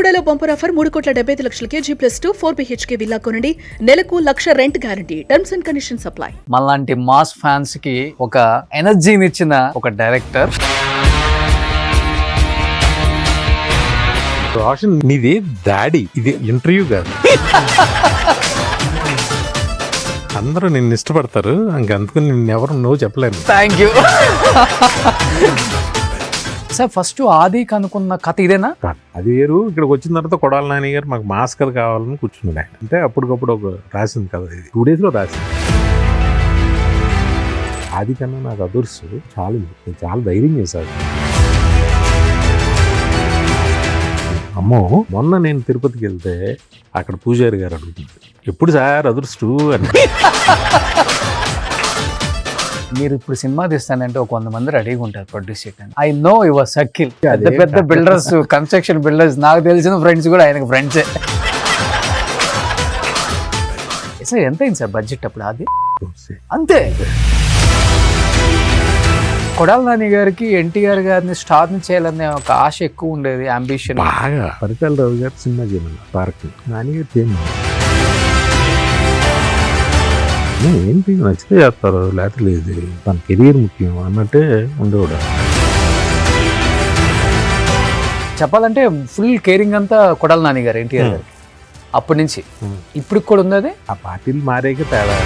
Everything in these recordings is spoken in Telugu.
టుడేలో bumper offer 3,75,00,000 G+2 4 BHK villa కొనండి. నెలకు 1,00,000 rent guarantee. Terms and conditions apply. మనలాంటి మాస్ ఫ్యాన్స్ కి ఒక ఎనర్జీని ఇచ్చిన ఒక డైరెక్టర్. రోషన్ నీది డాడీ, ఇది ఇంటర్వ్యూ కాదు. అందరూ నిన్ను ఇష్టపడతారు, అందుకని నిన్ను ఎవరు నువ్వు చెప్పలేను. Thank you sir. ఫస్ట్ ఆది కనుక్కున్న కథ ఇదేనా? అది వేరు. ఇక్కడికి వచ్చిన తర్వాత కొడాలి నాని గారు మాకు మాస్ కథ కావాలని కూర్చున్నాడు ఆయన. అంటే అప్పటికప్పుడు ఒక రాసింది కదా, ఇది 2 days లో రాసింది. ఆది కన్నా నాకు అదృష్టం చాలా ధైర్యం చేశాడు. అమ్మో, మొన్న నేను తిరుపతికి వెళ్తే అక్కడ పూజారి గారు అడుగుతుంది, ఎప్పుడు సార్ అదృష్టం అని. మీరు ఇప్పుడు సినిమా తీస్తానంటే ఒక 100 మంది రెడీగా ఉంటారు ప్రొడ్యూస్ చేయడానికి. ఐ నో యువర్ సర్కిల్, పెద్ద బిల్డర్స్, కన్స్ట్రక్షన్ బిల్డర్స్, నాకు తెలిసిన ఫ్రెండ్స్ కూడా ఆయనకు ఫ్రెండ్సే. సార్ ఎంత అయింది సార్ బడ్జెట్ అప్పుడు? అది అంతే. కొడాలి నాని గారికి ఎన్టీఆర్ గారిని స్టార్ని చేయాలనే ఒక ఆశ ఎక్కువ ఉండేది, అంబిషన్ బాగా. పరిటాల రావు గారు సినిమా చేయాలి, పార్క్ నాని గారు ఏంటి నచ్చితే చేస్తారు, లేకపోతే లేదు, తన కెరీర్ ముఖ్యం అన్నట్టే ఉండేవాడు. చెప్పాలంటే ఫుల్ కేరింగ్ అంతా కొడాలి నాని గారు ఎన్టీఆర్ గారికి అప్పటి నుంచి ఇప్పుడు కూడా ఉంది. అది ఆ పార్టీలు మారేక తేడా.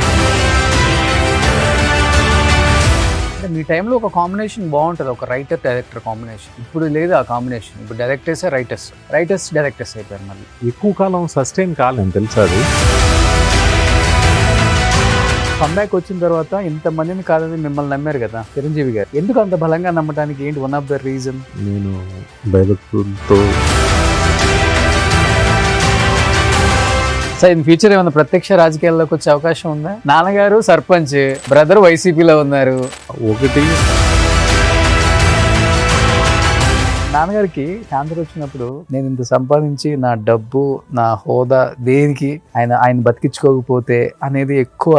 మీ టైంలో ఒక కాంబినేషన్ బాగుంటుంది, ఒక రైటర్ డైరెక్టర్ కాంబినేషన్. ఇప్పుడు లేదు ఆ కాంబినేషన్. ఇప్పుడు డైరెక్టర్సే రైటర్స్ డైరెక్టర్స్ అయిపోయారు. మళ్ళీ ఎక్కువ కాలం సస్టైన్ కాలేం తెలుసా. అది కంబ్యాక్ వచ్చిన తర్వాత ఇంతమందిని కాదని మిమ్మల్ని నమ్మారు కదా చిరంజీవి గారు. ఎందుకు అంత బలంగా నమ్మడానికి ఏంటి వన్ ఆఫ్ ద రీజన్? నేను భయభక్తులతో. సార్ ఇన్ ఫ్యూచర్ ఏమైనా ప్రత్యక్ష రాజకీయాల్లోకి వచ్చే అవకాశం ఉందా? నాన్నగారు సర్పంచ్, బ్రదర్ వైసీపీలో ఉన్నారు. ఒకటి నాన్నగారికి క్యాన్సర్ వచ్చినప్పుడు నేను ఇంత సంపాదించి నా డబ్బు, నా హోదా దేనికి, ఆయన బతికించుకోకపోతే అనేది ఎక్కువ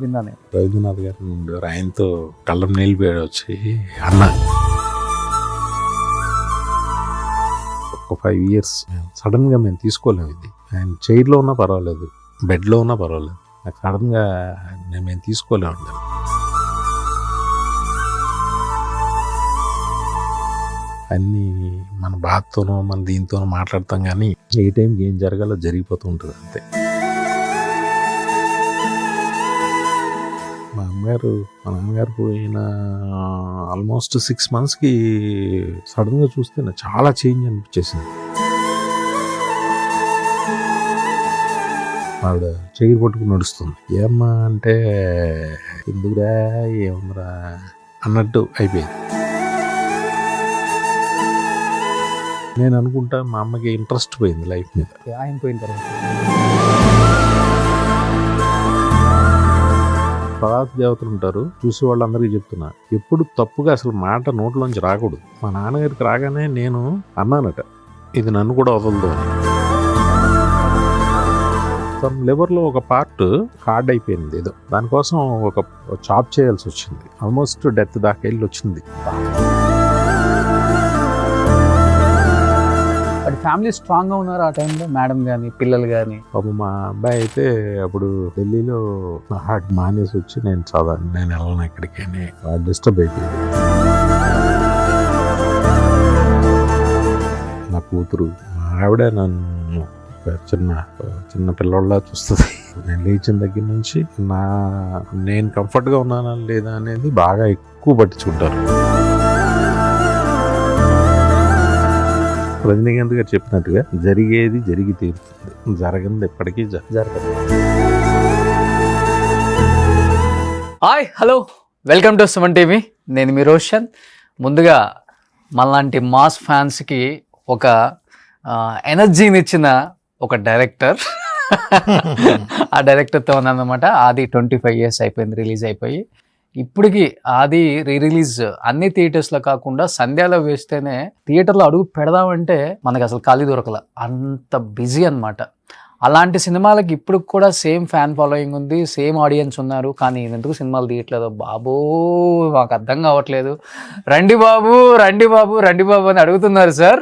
విన్నాను. రవీంద్రనాథ్ గారు ఉండేవారు, ఆయనతో కళ్ళం నీళ్ళు వచ్చి అన్న ఒక 5 years సడన్ గా మేము తీసుకోలేము. ఇది ఆయన చైర్లో ఉన్నా పర్వాలేదు, బెడ్లో ఉన్నా పర్వాలేదు, నాకు సడన్ గా మేము తీసుకోలేము. అన్నీ మన బాధతోనో మన దీంతోనో మాట్లాడతాం, కానీ ఏ టైంకి ఏం జరగాలో జరిగిపోతూ ఉంటుంది అంతే. మా నాన్నగారు పోయిన ఆల్మోస్ట్ 6 monthsకి సడన్గా చూస్తే నాకు చాలా చేంజ్ అనిపించేసింది. ఆవిడ చైర్ పట్టుకుని నడుస్తుంది. ఏమ్మా అంటే ఎందుకురా ఏముందిరా అన్నట్టు అయిపోయింది. నేను అనుకుంటా మా అమ్మకి ఇంట్రెస్ట్ పోయింది లైఫ్ మీద. ఆయన పోయిన తర్వాత దేవతలు ఉంటారు, చూసే వాళ్ళందరికీ చెప్తున్నా, ఎప్పుడు తప్పుగా అసలు మాట నోట్లోంచి రాకూడదు. మా నాన్నగారికి రాగానే నేను అన్నానట, ఇది నన్ను కూడా వదలదు అని. తన లివర్లో ఒక పార్ట్ హార్డ్ అయిపోయింది ఏదో, దానికోసం ఒక చాప్ చేయాల్సి వచ్చింది. ఆల్మోస్ట్ డెత్ దాకా వెళ్ళి వచ్చింది. ఫ్యామిలీ స్ట్రాంగ్ గా ఉన్నారు ఆ టైంలో, మేడం కానీ పిల్లలు కానీ? పాపం మా అబ్బాయి అయితే అప్పుడు ఢిల్లీలో నా హార్ట్ మానేసి వచ్చి నేను వెళ్ళను ఎక్కడికి అని డిస్టర్బ్ అయిపోయింది. నా కూతురు ఆవిడ నన్ను చిన్న పిల్లవాళ్ళ చూస్తుంది. నేను లేచిన దగ్గర నుంచి నేను కంఫర్ట్గా ఉన్నానా లేదా అనేది బాగా ఎక్కువ పట్టించుకుంటారు. రజనీకాంత్ గారు చెప్పినట్టుగా జరిగేది జరిగి తీరుతుంది, జరగనిది ఎప్పటికీ జరగదు. Hi, hello, welcome to Suman TV. నేను మీ రోషన్. ముందుగా మనలాంటి మాస్ ఫ్యాన్స్కి ఒక ఎనర్జీని ఇచ్చిన ఒక డైరెక్టర్. ఆ డైరెక్టర్తో ఉన్నానమాట. ఆది 25 years అయిపోయింది రిలీజ్ అయిపోయి. ఇప్పటికి ఆది రిలీజ్ అన్ని థియేటర్స్లో కాకుండా సంధ్యాలో వేస్తేనే థియేటర్లో అడుగు పెడదామంటే మనకు అసలు ఖాళీ దొరకల, అంత బిజీ అనమాట. అలాంటి సినిమాలకి ఇప్పుడు కూడా సేమ్ ఫ్యాన్ ఫాలోయింగ్ ఉంది, సేమ్ ఆడియన్స్ ఉన్నారు, కానీ ఎందుకు సినిమాలు తీయట్లేదు బాబు మాకు అర్థం కావట్లేదు. రండి బాబు రండి బాబు రండి బాబు అని అడుగుతున్నారు సార్.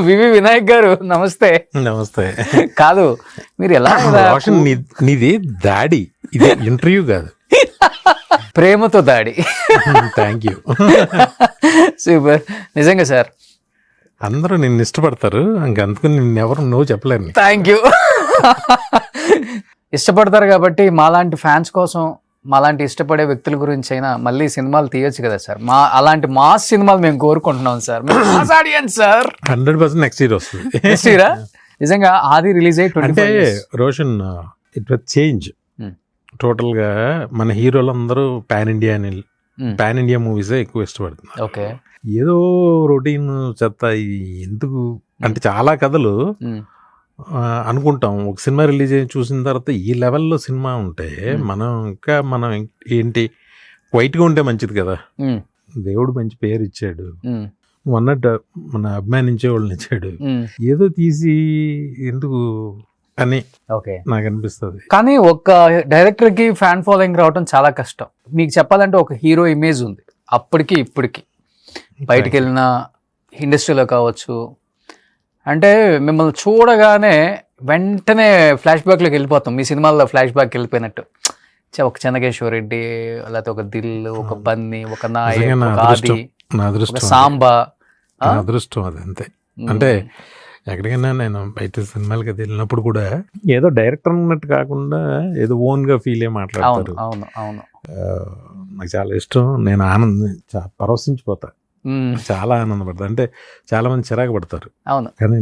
వివి వినాయక్ గారు నమస్తే. నమస్తే. కాదు మీరు ఎలా రోషన్, నీది దాడి, ఇది ఇంటర్వ్యూ కాదు. ప్రేమతో దాడి. Thank you. సూపర్. నిజంగా సార్ అందరూ నిన్ను ఇష్టపడతారు, అందుకని నిన్నెవరు నువ్వు చెప్పలేరు. Thank you. ఇష్టపడతారు కాబట్టి మాలాంటి ఫ్యాన్స్ కోసం, మాలాంటి ఇష్టపడే వ్యక్తుల గురించి అయినా మళ్ళీ సినిమాలు తీయొచ్చు కదా సార్. అలాంటి మాస్ సినిమాలు మేము కోరుకుంటున్నాం sir. Mass audience sir. 100% next year వస్తుంది. నెక్స్ట్ ఇయరా? నిజంగా ఆది రిలీజ్ అయ్యి అంటే Roshan, it was change total గా. మన హీరోలందరూ పాన్ ఇండియా మూవీసే ఎక్కువ ఇష్టపడుతున్నారు. ఓకే. ఏదో రొటీన్ చెత్త ఎందుకు అంటే చాలా కథలు అనుకుంటాం. ఒక సినిమా రిలీజ్ అయ్యి చూసిన తర్వాత ఈ లెవెల్లో సినిమా ఉంటే మనం ఏంటి వైట్గా ఉంటే మంచిది కదా. దేవుడు మంచి పేరు ఇచ్చాడు, నువ్వు అన్నట్టు మన అభిమానించే వాళ్ళని ఇచ్చాడు, ఏదో తీసి ఎందుకు అని నాకు అనిపిస్తుంది. కానీ ఒక డైరెక్టర్ కి ఫ్యాన్ ఫాలోయింగ్ రావడం చాలా కష్టం. మీకు చెప్పాలంటే ఒక హీరో ఇమేజ్ ఉంది అప్పటికి ఇప్పటికి, బయటికి వెళ్ళిన ఇండస్ట్రీలో కావచ్చు. అంటే మిమ్మల్ని చూడగానే వెంటనే ఫ్లాష్ బ్యాక్లోకి వెళ్ళిపోతాం. మీ సినిమాల్లో ఫ్లాష్ బ్యాక్ వెళ్ళిపోయినట్టు. ఒక చెన్నకేశ్వర రెడ్డి, లేకపోతే ఒక దిల్, ఒక బన్నీ, ఒక నాయక్, ఒక ఆది, ఒక సాంబా. అదృష్టం అది అంతే. అంటే ఎక్కడికైనా నేను బయట సినిమాలకి వెళ్ళినప్పుడు కూడా ఏదో డైరెక్టర్ అన్నట్టు కాకుండా ఏదో ఓన్ గా ఫీల్ అయ్యి మాట్లాడతారు. అవును అవును. నాకు చాలా ఇష్టం. నేను పరవశించిపోతా, చాలా ఆనందపడతా. అంటే చాలా మంది చిరాకు పడతారు. అవును. కానీ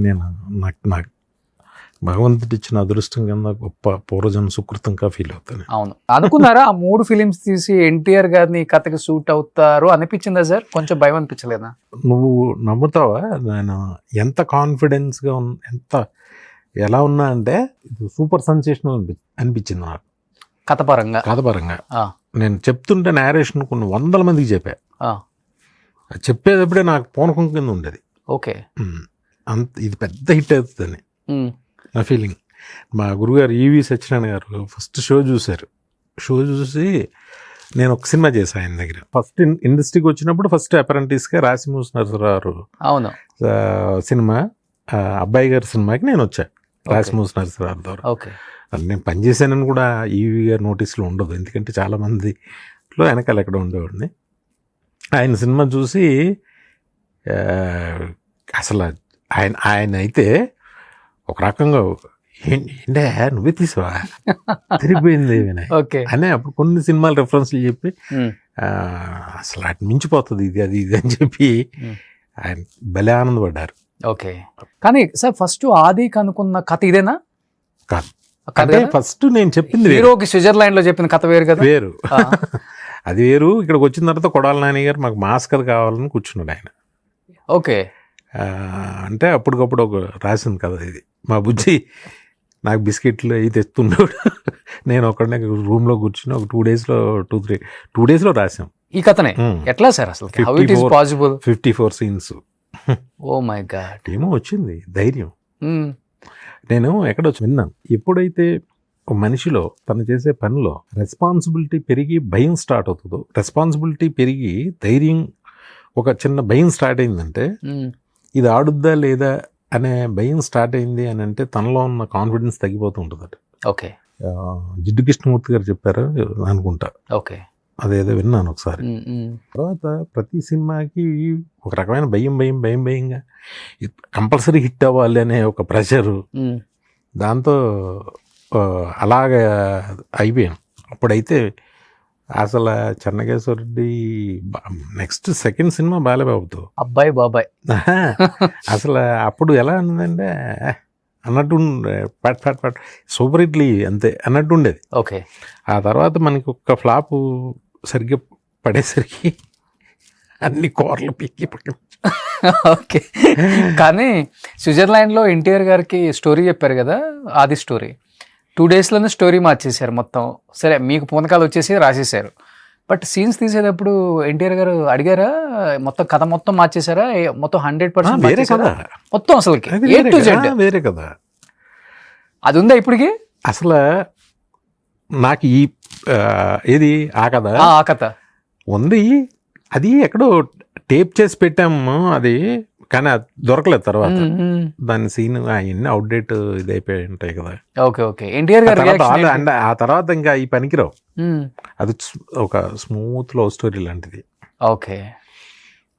నాకు భగవంతుడు ఇచ్చిన అదృష్టం కింద గొప్ప పూర్వజన్మ సుకృతంగా ఫీల్ అవుతాను. అవును. అనుకున్నారా ఆ 3 ఫిలిమ్స్ తీసి ఎన్టీఆర్ గారిని కథకి సూట్ అవుతారు అనిపించిందా సార్? కొంచెం భయం అనిపించలేదా? నువ్వు నమ్ముతావా, నేను ఎంత కాన్ఫిడెన్స్గా ఎంత ఎలా ఉన్నా అంటే ఇది సూపర్ సెన్సేషనల్ అనిపించింది నాకు. కథపరంగా నేను చెప్తుంటే నేరేషన్ కొన్ని 100 మందికి చెప్పా. చెప్పేటప్పుడే నాకు పూనకం కింద ఉండేది. ఓకే. ఇది పెద్ద హిట్ అవుతుందని నా ఫీలింగ్. మా గురుగారు ఈవి సత్యనారాయణ గారు ఫస్ట్ షో చూశారు. షో చూసి నేను ఒక సినిమా చేశాను ఆయన దగ్గర. ఫస్ట్ ఇండస్ట్రీకి వచ్చినప్పుడు ఫస్ట్ అప్రెంటిస్గా రాసిమూసి నరసరావు అవును సినిమా, అబ్బాయి గారి సినిమాకి నేను వచ్చాను రాసిమూసి నరసరావు ద్వారా. నేను పనిచేశానని కూడా ఈవి గారి నోటీసులో ఉండదు, ఎందుకంటే చాలామందిలో వెనకాల ఎక్కడ ఉండేవాడిని. ఆయన సినిమా చూసి అసలు ఆయన అయితే ఒక రకంగా ఏంటే నువ్వే తీసావా తిరిగిపోయింది అని అప్పుడు కొన్ని సినిమాలు రెఫరెన్స్లు చెప్పి అసలు అటు మించిపోతుంది ఇది అని చెప్పి ఆయన భలే ఆనందపడ్డారు. ఓకే. కానీ సార్ ఫస్ట్ ఆదికి అనుకున్న కథ ఇదేనా? కాదు, ఫస్ట్ నేను చెప్పింది హీరోకి స్విట్జర్లాండ్ లో చెప్పిన కథ వేరు కదా. వేరు. అది వేరు. ఇక్కడికి వచ్చిన తర్వాత కొడాల నాని గారు మాకు మాస్ కథ కావాలని కూర్చున్నాడు ఆయన. ఓకే. అంటే అప్పటికప్పుడు ఒక రాసింది కదా ఇది. మా బుజ్జి నాకు బిస్కెట్లు అవి తెస్తున్నాడు, నేను ఒకడనే రూమ్లో కూర్చుని ఒక 2 డేస్లో రాసాం ఈ కథనే. ఎట్లా సార్ అసలు 54 సీన్స్. Oh my God. ఏమో వచ్చింది ధైర్యం. నేను ఎక్కడో విన్నాను, ఎప్పుడైతే ఒక మనిషిలో తను చేసే పనిలో రెస్పాన్సిబిలిటీ పెరిగి భయం స్టార్ట్ అవుతుందో, రెస్పాన్సిబిలిటీ పెరిగి ధైర్యం ఒక చిన్న భయం స్టార్ట్ అయిందంటే ఇది ఆడుద్దా లేదా అనే భయం స్టార్ట్ అయింది అని అంటే తనలో ఉన్న కాన్ఫిడెన్స్ తగ్గిపోతూ ఉంటుందట. ఓకే. జిడ్డు కృష్ణమూర్తి గారు చెప్పారు అనుకుంటా. ఓకే. అదేదో విన్నాను ఒకసారి. తర్వాత ప్రతి సినిమాకి ఒక రకమైన భయంగా కంపల్సరీ హిట్ అవ్వాలి అనే ఒక ప్రెషరు, దాంతో అలాగే అయిపోయాను. అప్పుడైతే అసలు Chennakeswara Reddy next second cinema బాలబాబుతో అబ్బాయి బాబాయ్ అసలు అప్పుడు ఎలా ఉందంటే అన్నట్టు పట్ సూపర్ హిట్లీ అంతే అన్నట్టు ఉండేది. ఓకే. ఆ తర్వాత మనకి ఒక ఫ్లాప్ సరిగ్గా పడేసరికి అన్ని కూరలు పీకి పక్కన. ఓకే. కానీ స్విట్జర్లాండ్లో ఎన్టీఆర్ గారికి స్టోరీ చెప్పారు కదా, ఆది స్టోరీ 2 డేస్లోనే స్టోరీ మార్చేశారు మొత్తం. సరే మీకు పూనకాలు వచ్చేసి రాసేసారు, బట్ సీన్స్ తీసేటప్పుడు ఎన్టీఆర్ గారు అడిగారా మొత్తం కథ మొత్తం మార్చేశారా? మొత్తం 100% వేరే కదా మొత్తం అసలుకి వేరే కదా. అది ఉందా ఇప్పటికి? అసలు నాకు ఏది ఆ కథ ఆ కథ ఉంది. అది ఎక్కడో టేప్ చేసి పెట్టాము అది, కానీ అది దొరకలేదు తర్వాత. దాని సీన్ అవన్నీ అవుట్డేట్ ఇదైపోయి ఉంటాయి కదా. Okay okay. ఎన్టీఆర్ గారు ఆ తర్వాత ఇంకా ఈ పనికిరావు. అది ఒక స్మూత్ లవ్ స్టోరీ లాంటిది. ఓకే,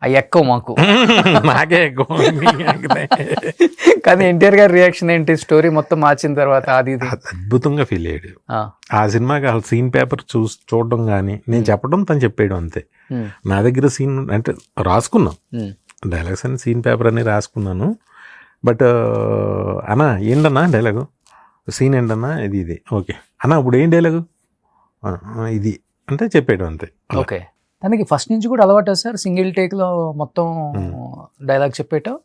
అవి ఎక్కువ మాకు నాకే ఎక్కువ. కానీ ఎన్టీఆర్ గారి రియాక్షన్ ఏంటి స్టోరీ మొత్తం మార్చిన తర్వాత? అది అద్భుతంగా ఫీల్ అయ్యాడు ఆ సినిమాకి. అసలు సీన్ పేపర్ చూడడం కానీ, నేను చెప్పడం తను చెప్పేయడం అంతే. నా దగ్గర సీన్ అంటే రాసుకున్నాం డైలాగ్స్ అని, సీన్ పేపర్ అని రాసుకున్నాను. బట్ అన్నా ఏంటన్నా డైలాగు, సీన్ ఏంటన్నా ఇది ఓకే అన్నా ఇప్పుడు ఏం డైలాగు ఇది అంటే చెప్పేయడం అంతే. ఓకే. తనకి ఫస్ట్ నుంచి కూడా అలవాటు సార్ సింగిల్ టేక్లో మొత్తం డైలాగ్ చెప్పేయటం?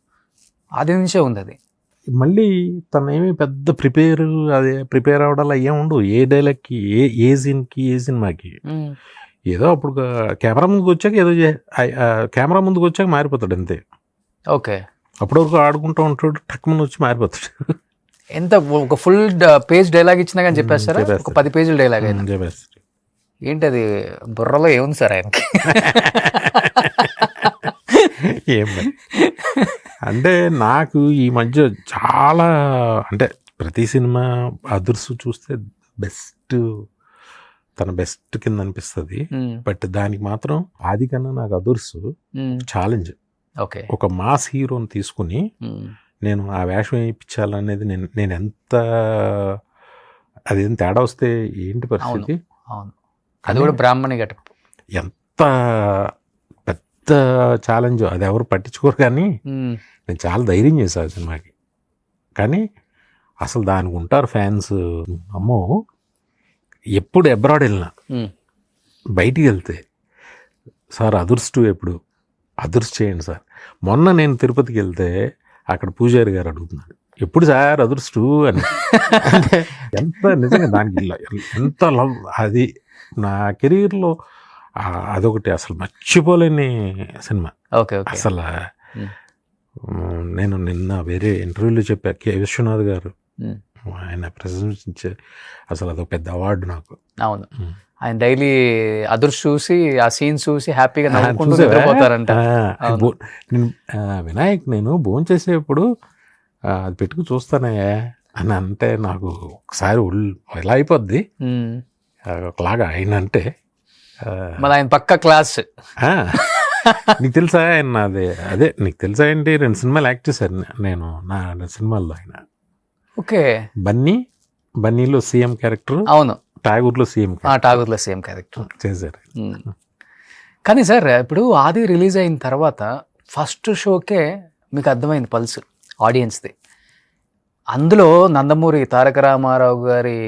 అది నుంచే ఉంది అది. మళ్ళీ తను ఏమి పెద్ద ప్రిపేర్ అవ్వడాలు అయ్యే ఉండు. ఏ డైలాగ్కి ఏ సీన్కి ఏ సినిమాకి ఏదో అప్పుడు కెమెరా ముందుకు వచ్చాక ఏదో కెమెరా ముందుకు వచ్చాక మారిపోతాడు అంతే. ఓకే. అప్పటి వరకు ఆడుకుంటూ ఉంటాడు, టక్ ముందు వచ్చి మారిపోతాడు. ఎంత ఒక ఫుల్ పేజ్ డైలాగ్ ఇచ్చినా కానీ చెప్పేస్తారా? ఒక 10 పేజీల డైలాగ్ అయినా చెప్పేస్తాడు. ఏంటి అది బుర్రలో ఏముంది సార్ ఆయనకి? ఏం అంటే నాకు ఈ మధ్య చాలా అంటే ప్రతి సినిమా అదుర్సు చూస్తే తన బెస్ట్ కింద అనిపిస్తుంది. బట్ దానికి మాత్రం ఆది కన్నా నాకు అదుర్సు ఛాలెంజ్. ఓకే. ఒక మాస్ హీరోని తీసుకుని నేను ఆ వేషం వేయించాలనేది నేను ఎంత అదేం తేడా వస్తే ఏంటి పరిస్థితి. అది కూడా బ్రాహ్మణి గట ఎంత పెద్ద ఛాలెంజ్, అది ఎవరు పట్టించుకోరు. కానీ నేను చాలా ధైర్యం చేశాను సినిమాకి. కానీ అసలు దానికి ఉంటారు ఫ్యాన్స్. అమ్మో, ఎప్పుడు అబ్రాడ్ వెళ్ళినా బయటికి వెళ్తే సార్ అదుర్స్ ఎప్పుడు అదుర్స్ చేయండి సార్. మొన్న నేను తిరుపతికి వెళ్తే అక్కడ పూజారి గారు అడుగుతున్నాడు ఎప్పుడు సార్ అదుర్స్ అని. అంటే ఎంత నిజంగా దానికి ఎంత లవ్. అది నా కెరీర్లో అదొకటి అసలు మర్చిపోలేని సినిమా. ఓకే. అసలు నేను నిన్న వేరే ఇంటర్వ్యూలో చెప్పా, కె విశ్వనాథ్ గారు ఆయన ప్రశంసించే అసలు అదొక పెద్ద అవార్డు నాకు. అవును, ఆయన డైలీ అదుర్స్ చూసి ఆ సీన్ చూసి హ్యాపీగా నవ్వుకుంటూ నిద్రపోతారంట. వినాయక్ నేను భోజనం చేసేప్పుడు అది పెట్టుకు చూస్తానే అని అంటే నాకు ఒకసారి ఎలా అయిపోద్ది ఒకలాగా ఆయన అంటే. మళ్ళీ ఆయన పక్క క్లాస్. నీకు తెలుసా ఆయన అదే నీకు తెలుసా ఏంటి 2 సినిమాలు యాక్ట్ చేశాను నేను, నా 2 సినిమాల్లో ఆయన. ఓకే. బన్నీలో సీఎం క్యారెక్టర్, అవును, ఠాగూర్లో సీఎం క్యారెక్టర్ చేశారు. కానీ సార్ ఇప్పుడు ఆది రిలీజ్ అయిన తర్వాత ఫస్ట్ షోకే మీకు అర్థమైంది పల్స్ ఆడియన్స్ది. అందులో నందమూరి తారక రామారావు గారి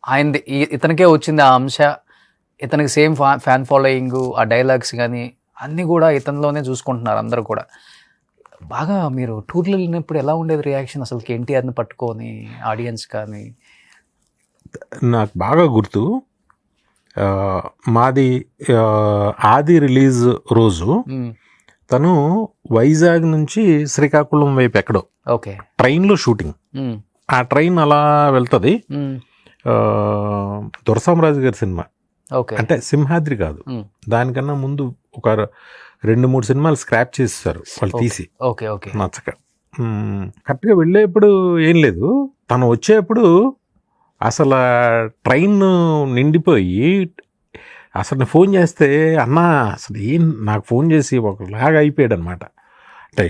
ఆయనది ఇతనికే వచ్చింది ఆ అంశ, ఇతనికి సేమ్ ఫ్యాన్ ఫాలోయింగ్, ఆ డైలాగ్స్ కానీ అన్నీ కూడా ఇతనిలోనే చూసుకుంటున్నారు అందరూ కూడా. బాగా మీరు టూర్లు వెళ్ళినప్పుడు ఎలా ఉండేది రియాక్షన్ అసలు ఎన్టీఆర్ని పట్టుకొని ఆడియన్స్ కానీ? నాకు బాగా గుర్తు, మాది ఆది రిలీజ్ రోజు తను వైజాగ్ నుంచి శ్రీకాకుళం వైపు ఎక్కడో ట్రైన్లో షూటింగ్. ఆ ట్రైన్ అలా వెళ్తుంది. దొరసామరాజు గారి సినిమా, అంటే సింహాద్రి కాదు, దానికన్నా ముందు ఒక 2-3 సినిమాలు స్క్రాప్ చేసేసారు వాళ్ళు తీసి నచ్చక. కరెక్ట్గా వెళ్ళేప్పుడు ఏం లేదు, తను వచ్చేప్పుడు అసలు ట్రైన్ నిండిపోయి అసలు నేను ఫోన్ చేస్తే అన్నా అసలు నాకు ఫోన్ చేసి ఒకలాగా అయిపోయాడు అనమాట. అంటే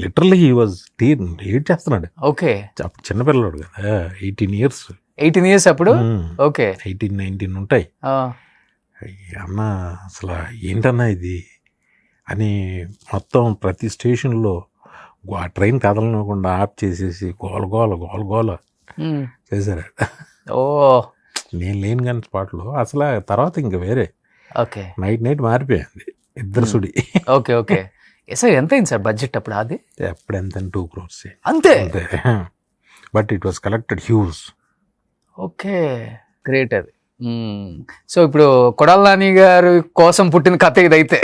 లిటరల్లీ హీ వాజ్ ఏడ్ చేస్తున్నాడు. ఓకే. అప్పుడు చిన్నపిల్లడు కదా, 18 ఇయర్స్ అప్పుడు. ఓకే, 18-19 ఉంటాయి. అన్న అసలు ఏంటన్నా ఇది అని మొత్తం ప్రతి స్టేషన్లో ఆ ట్రైన్ కదలనివ్వకుండా ఆఫ్ చేసేసి గోల చేశారు. ఓ, నేను లేను కానీ స్పాట్లో. అసలు తర్వాత ఇంకా వేరే నైట్ మారిపోయింది ఇద్దరు సుడి. ఓకే. సార్ ఎంత అయింది సార్ బడ్జెట్ అప్పుడు? అది అప్పుడు ఎంత 2 crores అంతే. But it was collected huge. Okay, great. అది సో ఇప్పుడు కొడాల నాని గారి కోసం పుట్టిన కథ ఇదైతే.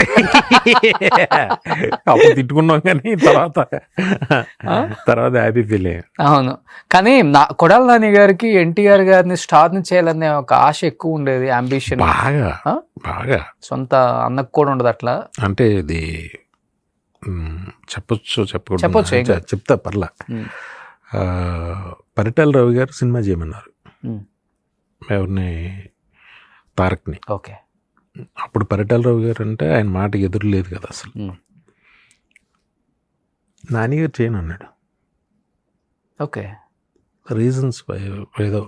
అప్పుడు తిట్టుకున్నాం కానీ తర్వాత హ్యాపీ ఫీల్ అయ్యాం. అవును, కానీ కొడాల నాని గారికి ఎన్టీఆర్ గారిని స్టార్ని చేయాలనే ఒక ఆశ ఎక్కువ ఉండేది, అంబిషన్ బాగా బాగా. సొంత అన్నకు కూడా ఉండదు అట్లా. అంటే ఇది చెప్పొచ్చు చెప్తా పర్లా. పరిటాల రవి గారు సినిమా చేయమన్నారు ఎవరిని, తారక్ని. ఓకే. అప్పుడు పరిటాల రవి గారు అంటే ఆయన మాట ఎదురు లేదు కదా అసలు. నానిగారు చేయను అన్నాడు. ఓకే. రీజన్స్ ఏదో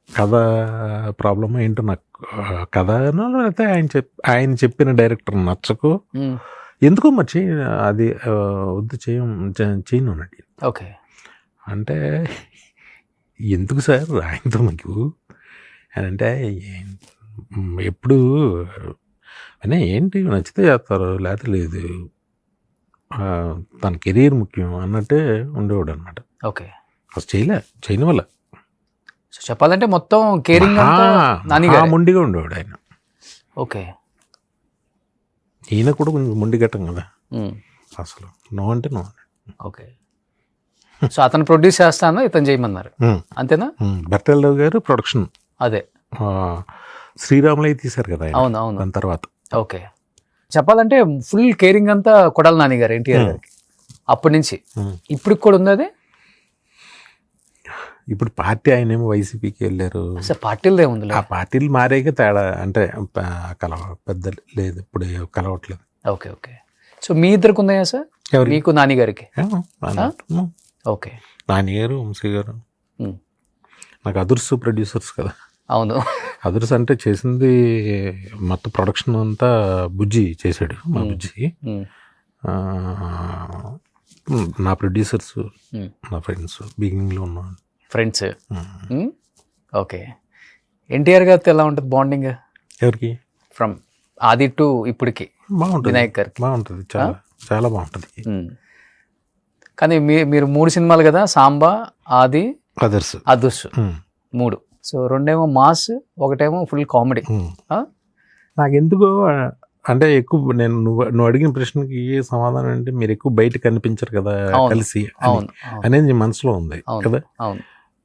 కథ ప్రాబ్లమ్ ఏంటో నాకు, కథనో లేకపోతే ఆయన చెప్పిన డైరెక్టర్ నచ్చకు ఎందుకో మరి అది వద్దు చేయను అన్నాడు. ఓకే. అంటే ఎందుకు సార్ ఆయనతో మీకు అని అంటే, ఎప్పుడు అయినా ఏంటి నచ్చితే చేస్తారు లేకపోతే లేదు, తన కెరీర్ ముఖ్యం అన్నట్టే ఉండేవాడు అనమాట. ఓకే. అసలు చేయని వల్ల సో చెప్పాలంటే మొత్తం కేరింగ్ మొండిగా ఉండేవాడు ఆయన. ఓకే. ఈయన కూడా కొంచెం మొండి గట్టం కదా అసలు, నో అంటే నో. ఓకే. సో అతను ప్రొడ్యూస్ చేస్తాను, ఇతను చేయమన్నారు అంతేనా? పరిటాల రావు గారు ప్రొడక్షన్, అదే శ్రీరాములయ్య తీశారు కదా. అవును అవును. దాని తర్వాత ఓకే. చెప్పాలంటే ఫుల్ కేరింగ్ అంతా కొడాల నాని గారు ఎన్టీఆర్ గారికి అప్పటి నుంచి ఇప్పటికి కూడా ఉంది. అదే ఇప్పుడు పార్టీ ఆయన ఏమో వైసీపీకి వెళ్ళారు. అసలు పార్టీలు ఏముంది, ఆ పార్టీలు మారేగా తేడా అంటే పెద్ద లేదు, ఇప్పుడు కలవట్లేదు. ఓకే. ఓకే. సో మీ ఇద్దరికి ఉన్నాయా సార్, మీకు నాని గారికి? ఓకే. నాని గారు, వంశీ గారు నాకు అదుర్సు ప్రొడ్యూసర్స్ కదా. అవును. అదుర్స్ అంటే చేసింది మొత్తం ప్రొడక్షన్ అంతా బుజ్జి చేశాడు, మా బుజ్జి. నా ప్రొడ్యూసర్స్ నా ఫ్రెండ్స్, బిగినింగ్లో ఉన్న ఫ్రెండ్స్. ఓకే. ఎన్టీఆర్ గారితో ఎలా ఉంటుంది బాండింగ్? ఎవరికి? ఫ్రమ్ ఆది టు ఇప్పటికి బాగుంటుంది. వినాయక్ గారికి బాగుంటుంది, చాలా చాలా బాగుంటుంది. కానీ మీరు 3 సినిమాలు కదా, సాంబా, ఆది, others. 3. So 2 mass, 1 full comedy. నాకు ఎందుకో అంటే ఎక్కువ నువ్వు అడిగిన ప్రశ్నకి సమాధానం అంటే మీరు ఎక్కువ బయట కనిపించరు కదా కలిసి అనేది మనసులో ఉంది కదా.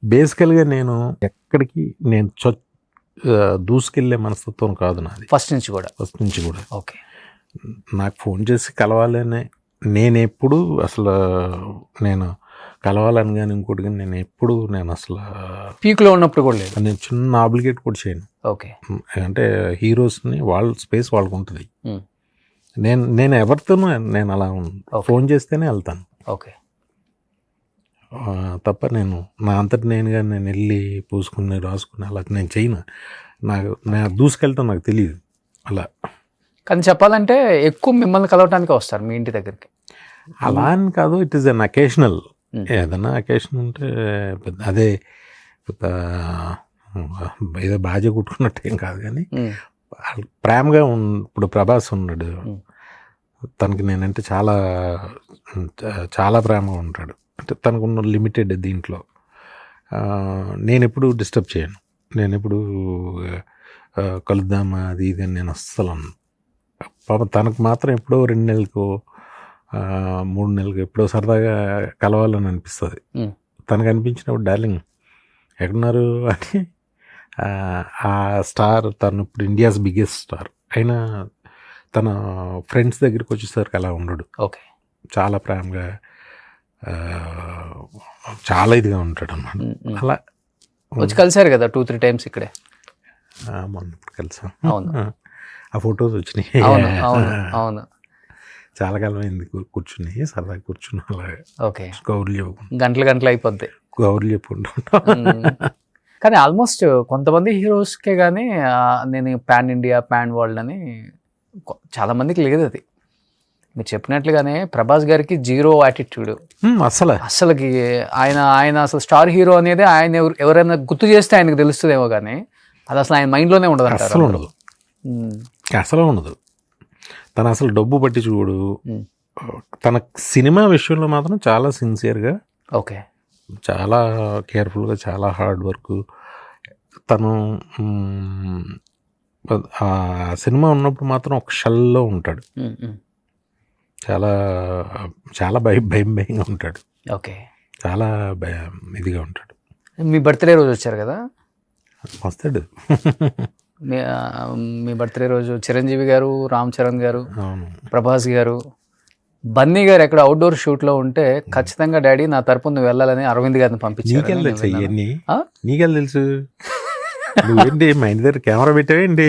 బేసికల్గా నేను ఎక్కడికి దూసుకెళ్లే మనస్తత్వం కాదు నాది ఫస్ట్ నుంచి కూడా. ఓకే. నాకు ఫోన్ చేసి కలవాలనే నేను ఎప్పుడు అసలు నేను కలవాలని కానీ ఇంకోటి కానీ నేను అసలు పీక్లో ఉన్నప్పుడు కూడా లేదు, నేను చిన్న ఆబ్లిగేట్ కూడా చేయను. ఓకే. అంటే హీరోస్ని వాళ్ళ స్పేస్ వాళ్ళకు ఉంటుంది. నేను ఎవరితోనూ నేను అలా ఫోన్ చేస్తేనే వెళ్తాను. ఓకే. తప్ప నేను నా అంతటి నేనుగా నేను వెళ్ళి పూసుకుని రాసుకుని అలా నేను చేయను. నేను దూసుకెళ్తాను, నాకు తెలియదు అలా. కానీ చెప్పాలంటే ఎక్కువ మిమ్మల్ని కలవటానికి వస్తారు మీ ఇంటి దగ్గరికి. అలా అని కాదు, ఇట్ ఈస్ అన్ అకేషనల్. ఏదన్నా అకేషన్ ఉంటే అదే ఏదో బాజా కుట్టుకున్నట్టు ఏం కాదు, కానీ ప్రేమగా ఇప్పుడు ప్రభాస్ ఉన్నాడు, తనకి నేనంటే చాలా చాలా ప్రేమగా ఉంటాడు. అంటే తనకున్న లిమిటెడ్ దీంట్లో నేను ఎప్పుడు డిస్టర్బ్ చేయను. నేను ఎప్పుడు కలుద్దామా అది ఇది అని నేను అస్సలు అన్నాను. పాప తనకు మాత్రం ఎప్పుడో 2 నెలలకు 3 నెలలకు ఎప్పుడో సరదాగా కలవాలని అనిపిస్తుంది. తనకు అనిపించినప్పుడు డార్లింగ్ ఎక్కడున్నారు అని, ఆ స్టార్ తను ఇప్పుడు ఇండియాస్ బిగ్గెస్ట్ స్టార్ అయినా తన ఫ్రెండ్స్ దగ్గరికి వచ్చేసరికి అలా ఉండడు. ఓకే. చాలా ప్రేమగా చాలా ఇదిగా ఉంటాడు అన్నమాట. అలా వచ్చి కలిసారు కదా 2-3 టైమ్స్ ఇక్కడే. మొన్న ఇప్పుడు కలిసాం. అవును. ఆ ఫొటోస్ వచ్చినాయి. అవును అవును అవును. చాలా కాలం అయింది కూర్చుని, సరదాగా కూర్చుని అలాగే. ఓకే. గౌరులు చెప్పుకుంటా, గంటలు అయిపోద్ది గౌరులు చెప్పుకుంటా. కానీ ఆల్మోస్ట్ కొంతమంది హీరోస్కే కానీ నేను పాన్ ఇండియా పాన్ వరల్డ్ అని చాలా మందికి లేదు. అది మీరు చెప్పినట్లుగానే ప్రభాస్ గారికి 0 యాటిట్యూడ్ అసలుకి. ఆయన అసలు స్టార్ హీరో అనేది ఆయన ఎవరైనా గుర్తు చేస్తే ఆయనకు తెలుస్తుందేమో, కానీ అది అసలు ఆయన మైండ్లోనే ఉండదు. అసలు ఉండదు. తను అసలు డబ్బు పట్టి చూడు. తన సినిమా విషయంలో మాత్రం చాలా సిన్సియర్గా, ఓకే, చాలా కేర్ఫుల్గా, చాలా హార్డ్ వర్క్. తను ఆ సినిమా ఉన్నప్పుడు మాత్రం ఒక షెల్లో ఉంటాడు. చాలా చాలా భయంగా ఉంటాడు. ఓకే. చాలా ఇదిగా ఉంటాడు. మీ బర్త్డే రోజు వచ్చారు కదా, వస్తాడు. మీ బర్త్డే రోజు చిరంజీవి గారు, రామ్ చరణ్ గారు, అవును, ప్రభాస్ గారు, బన్నీ గారు ఎక్కడ అవుట్డోర్ షూట్లో ఉంటే ఖచ్చితంగా డాడీ నా తరపున నువ్వు వెళ్ళాలని అరవింద్ గారిని పంపించారు. నీకెళ్ళి తెలుసు ఇవన్నీ, నీకెళ్ళి తెలుసు. నువ్వేంటి మా ఇంటి దగ్గర కెమెరా పెట్టావేంటి?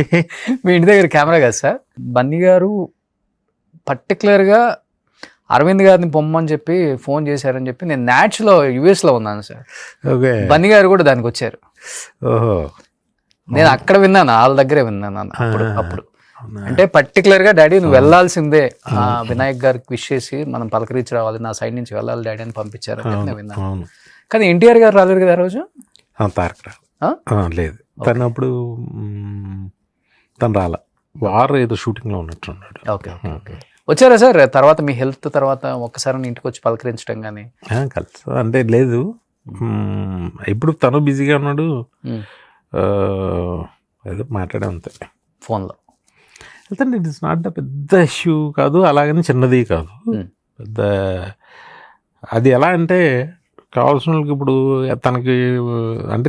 మీ ఇంటి దగ్గర కెమెరా కదా సార్. బన్నీ గారు పర్టికులర్గా అరవింద్ గారిని పొమ్మని చెప్పి ఫోన్ చేశారని చెప్పి నేను న్యాచ్లో యుఎస్లో ఉన్నాను సార్. ఓకే. బన్నీ గారు కూడా దానికి వచ్చారు. ఓహో. నేను అక్కడ విన్నాను, వాళ్ళ దగ్గరే విన్నాను అప్పుడు. అంటే పర్టికులర్గా డాడీ నువ్వు వెళ్ళాల్సిందే, వినాయక్ గారికి విష్ చేసి మనం పలకరించి రావాలి, నా సైడ్ నుంచి వెళ్ళాలి డాడీ అని పంపించారు నేను విన్నాను. కానీ ఎన్టీఆర్ గారు రాలేరు కదా ఆ రోజు. తారక లేదు, తను అప్పుడు తను రాలా, వారు ఏదో షూటింగ్లో ఉన్నట్టున్నాడు. Okay okay. వచ్చారా సార్ తర్వాత మీ హెల్త్ తర్వాత ఒక్కసారి ఇంటికి వచ్చి పలకరించడం కానీ? కలిసి అంటే లేదు, ఇప్పుడు తను బిజీగా ఉన్నాడు, ఏదో మాట్లాడే అంతే ఫోన్లో. అయితే ఇట్ ఇస్ నాట్ పెద్ద ఇష్యూ కాదు, అలాగని చిన్నది కాదు, పెద్ద. అది ఎలా అంటే కావాల్సిన వాళ్ళకి ఇప్పుడు తనకి అంటే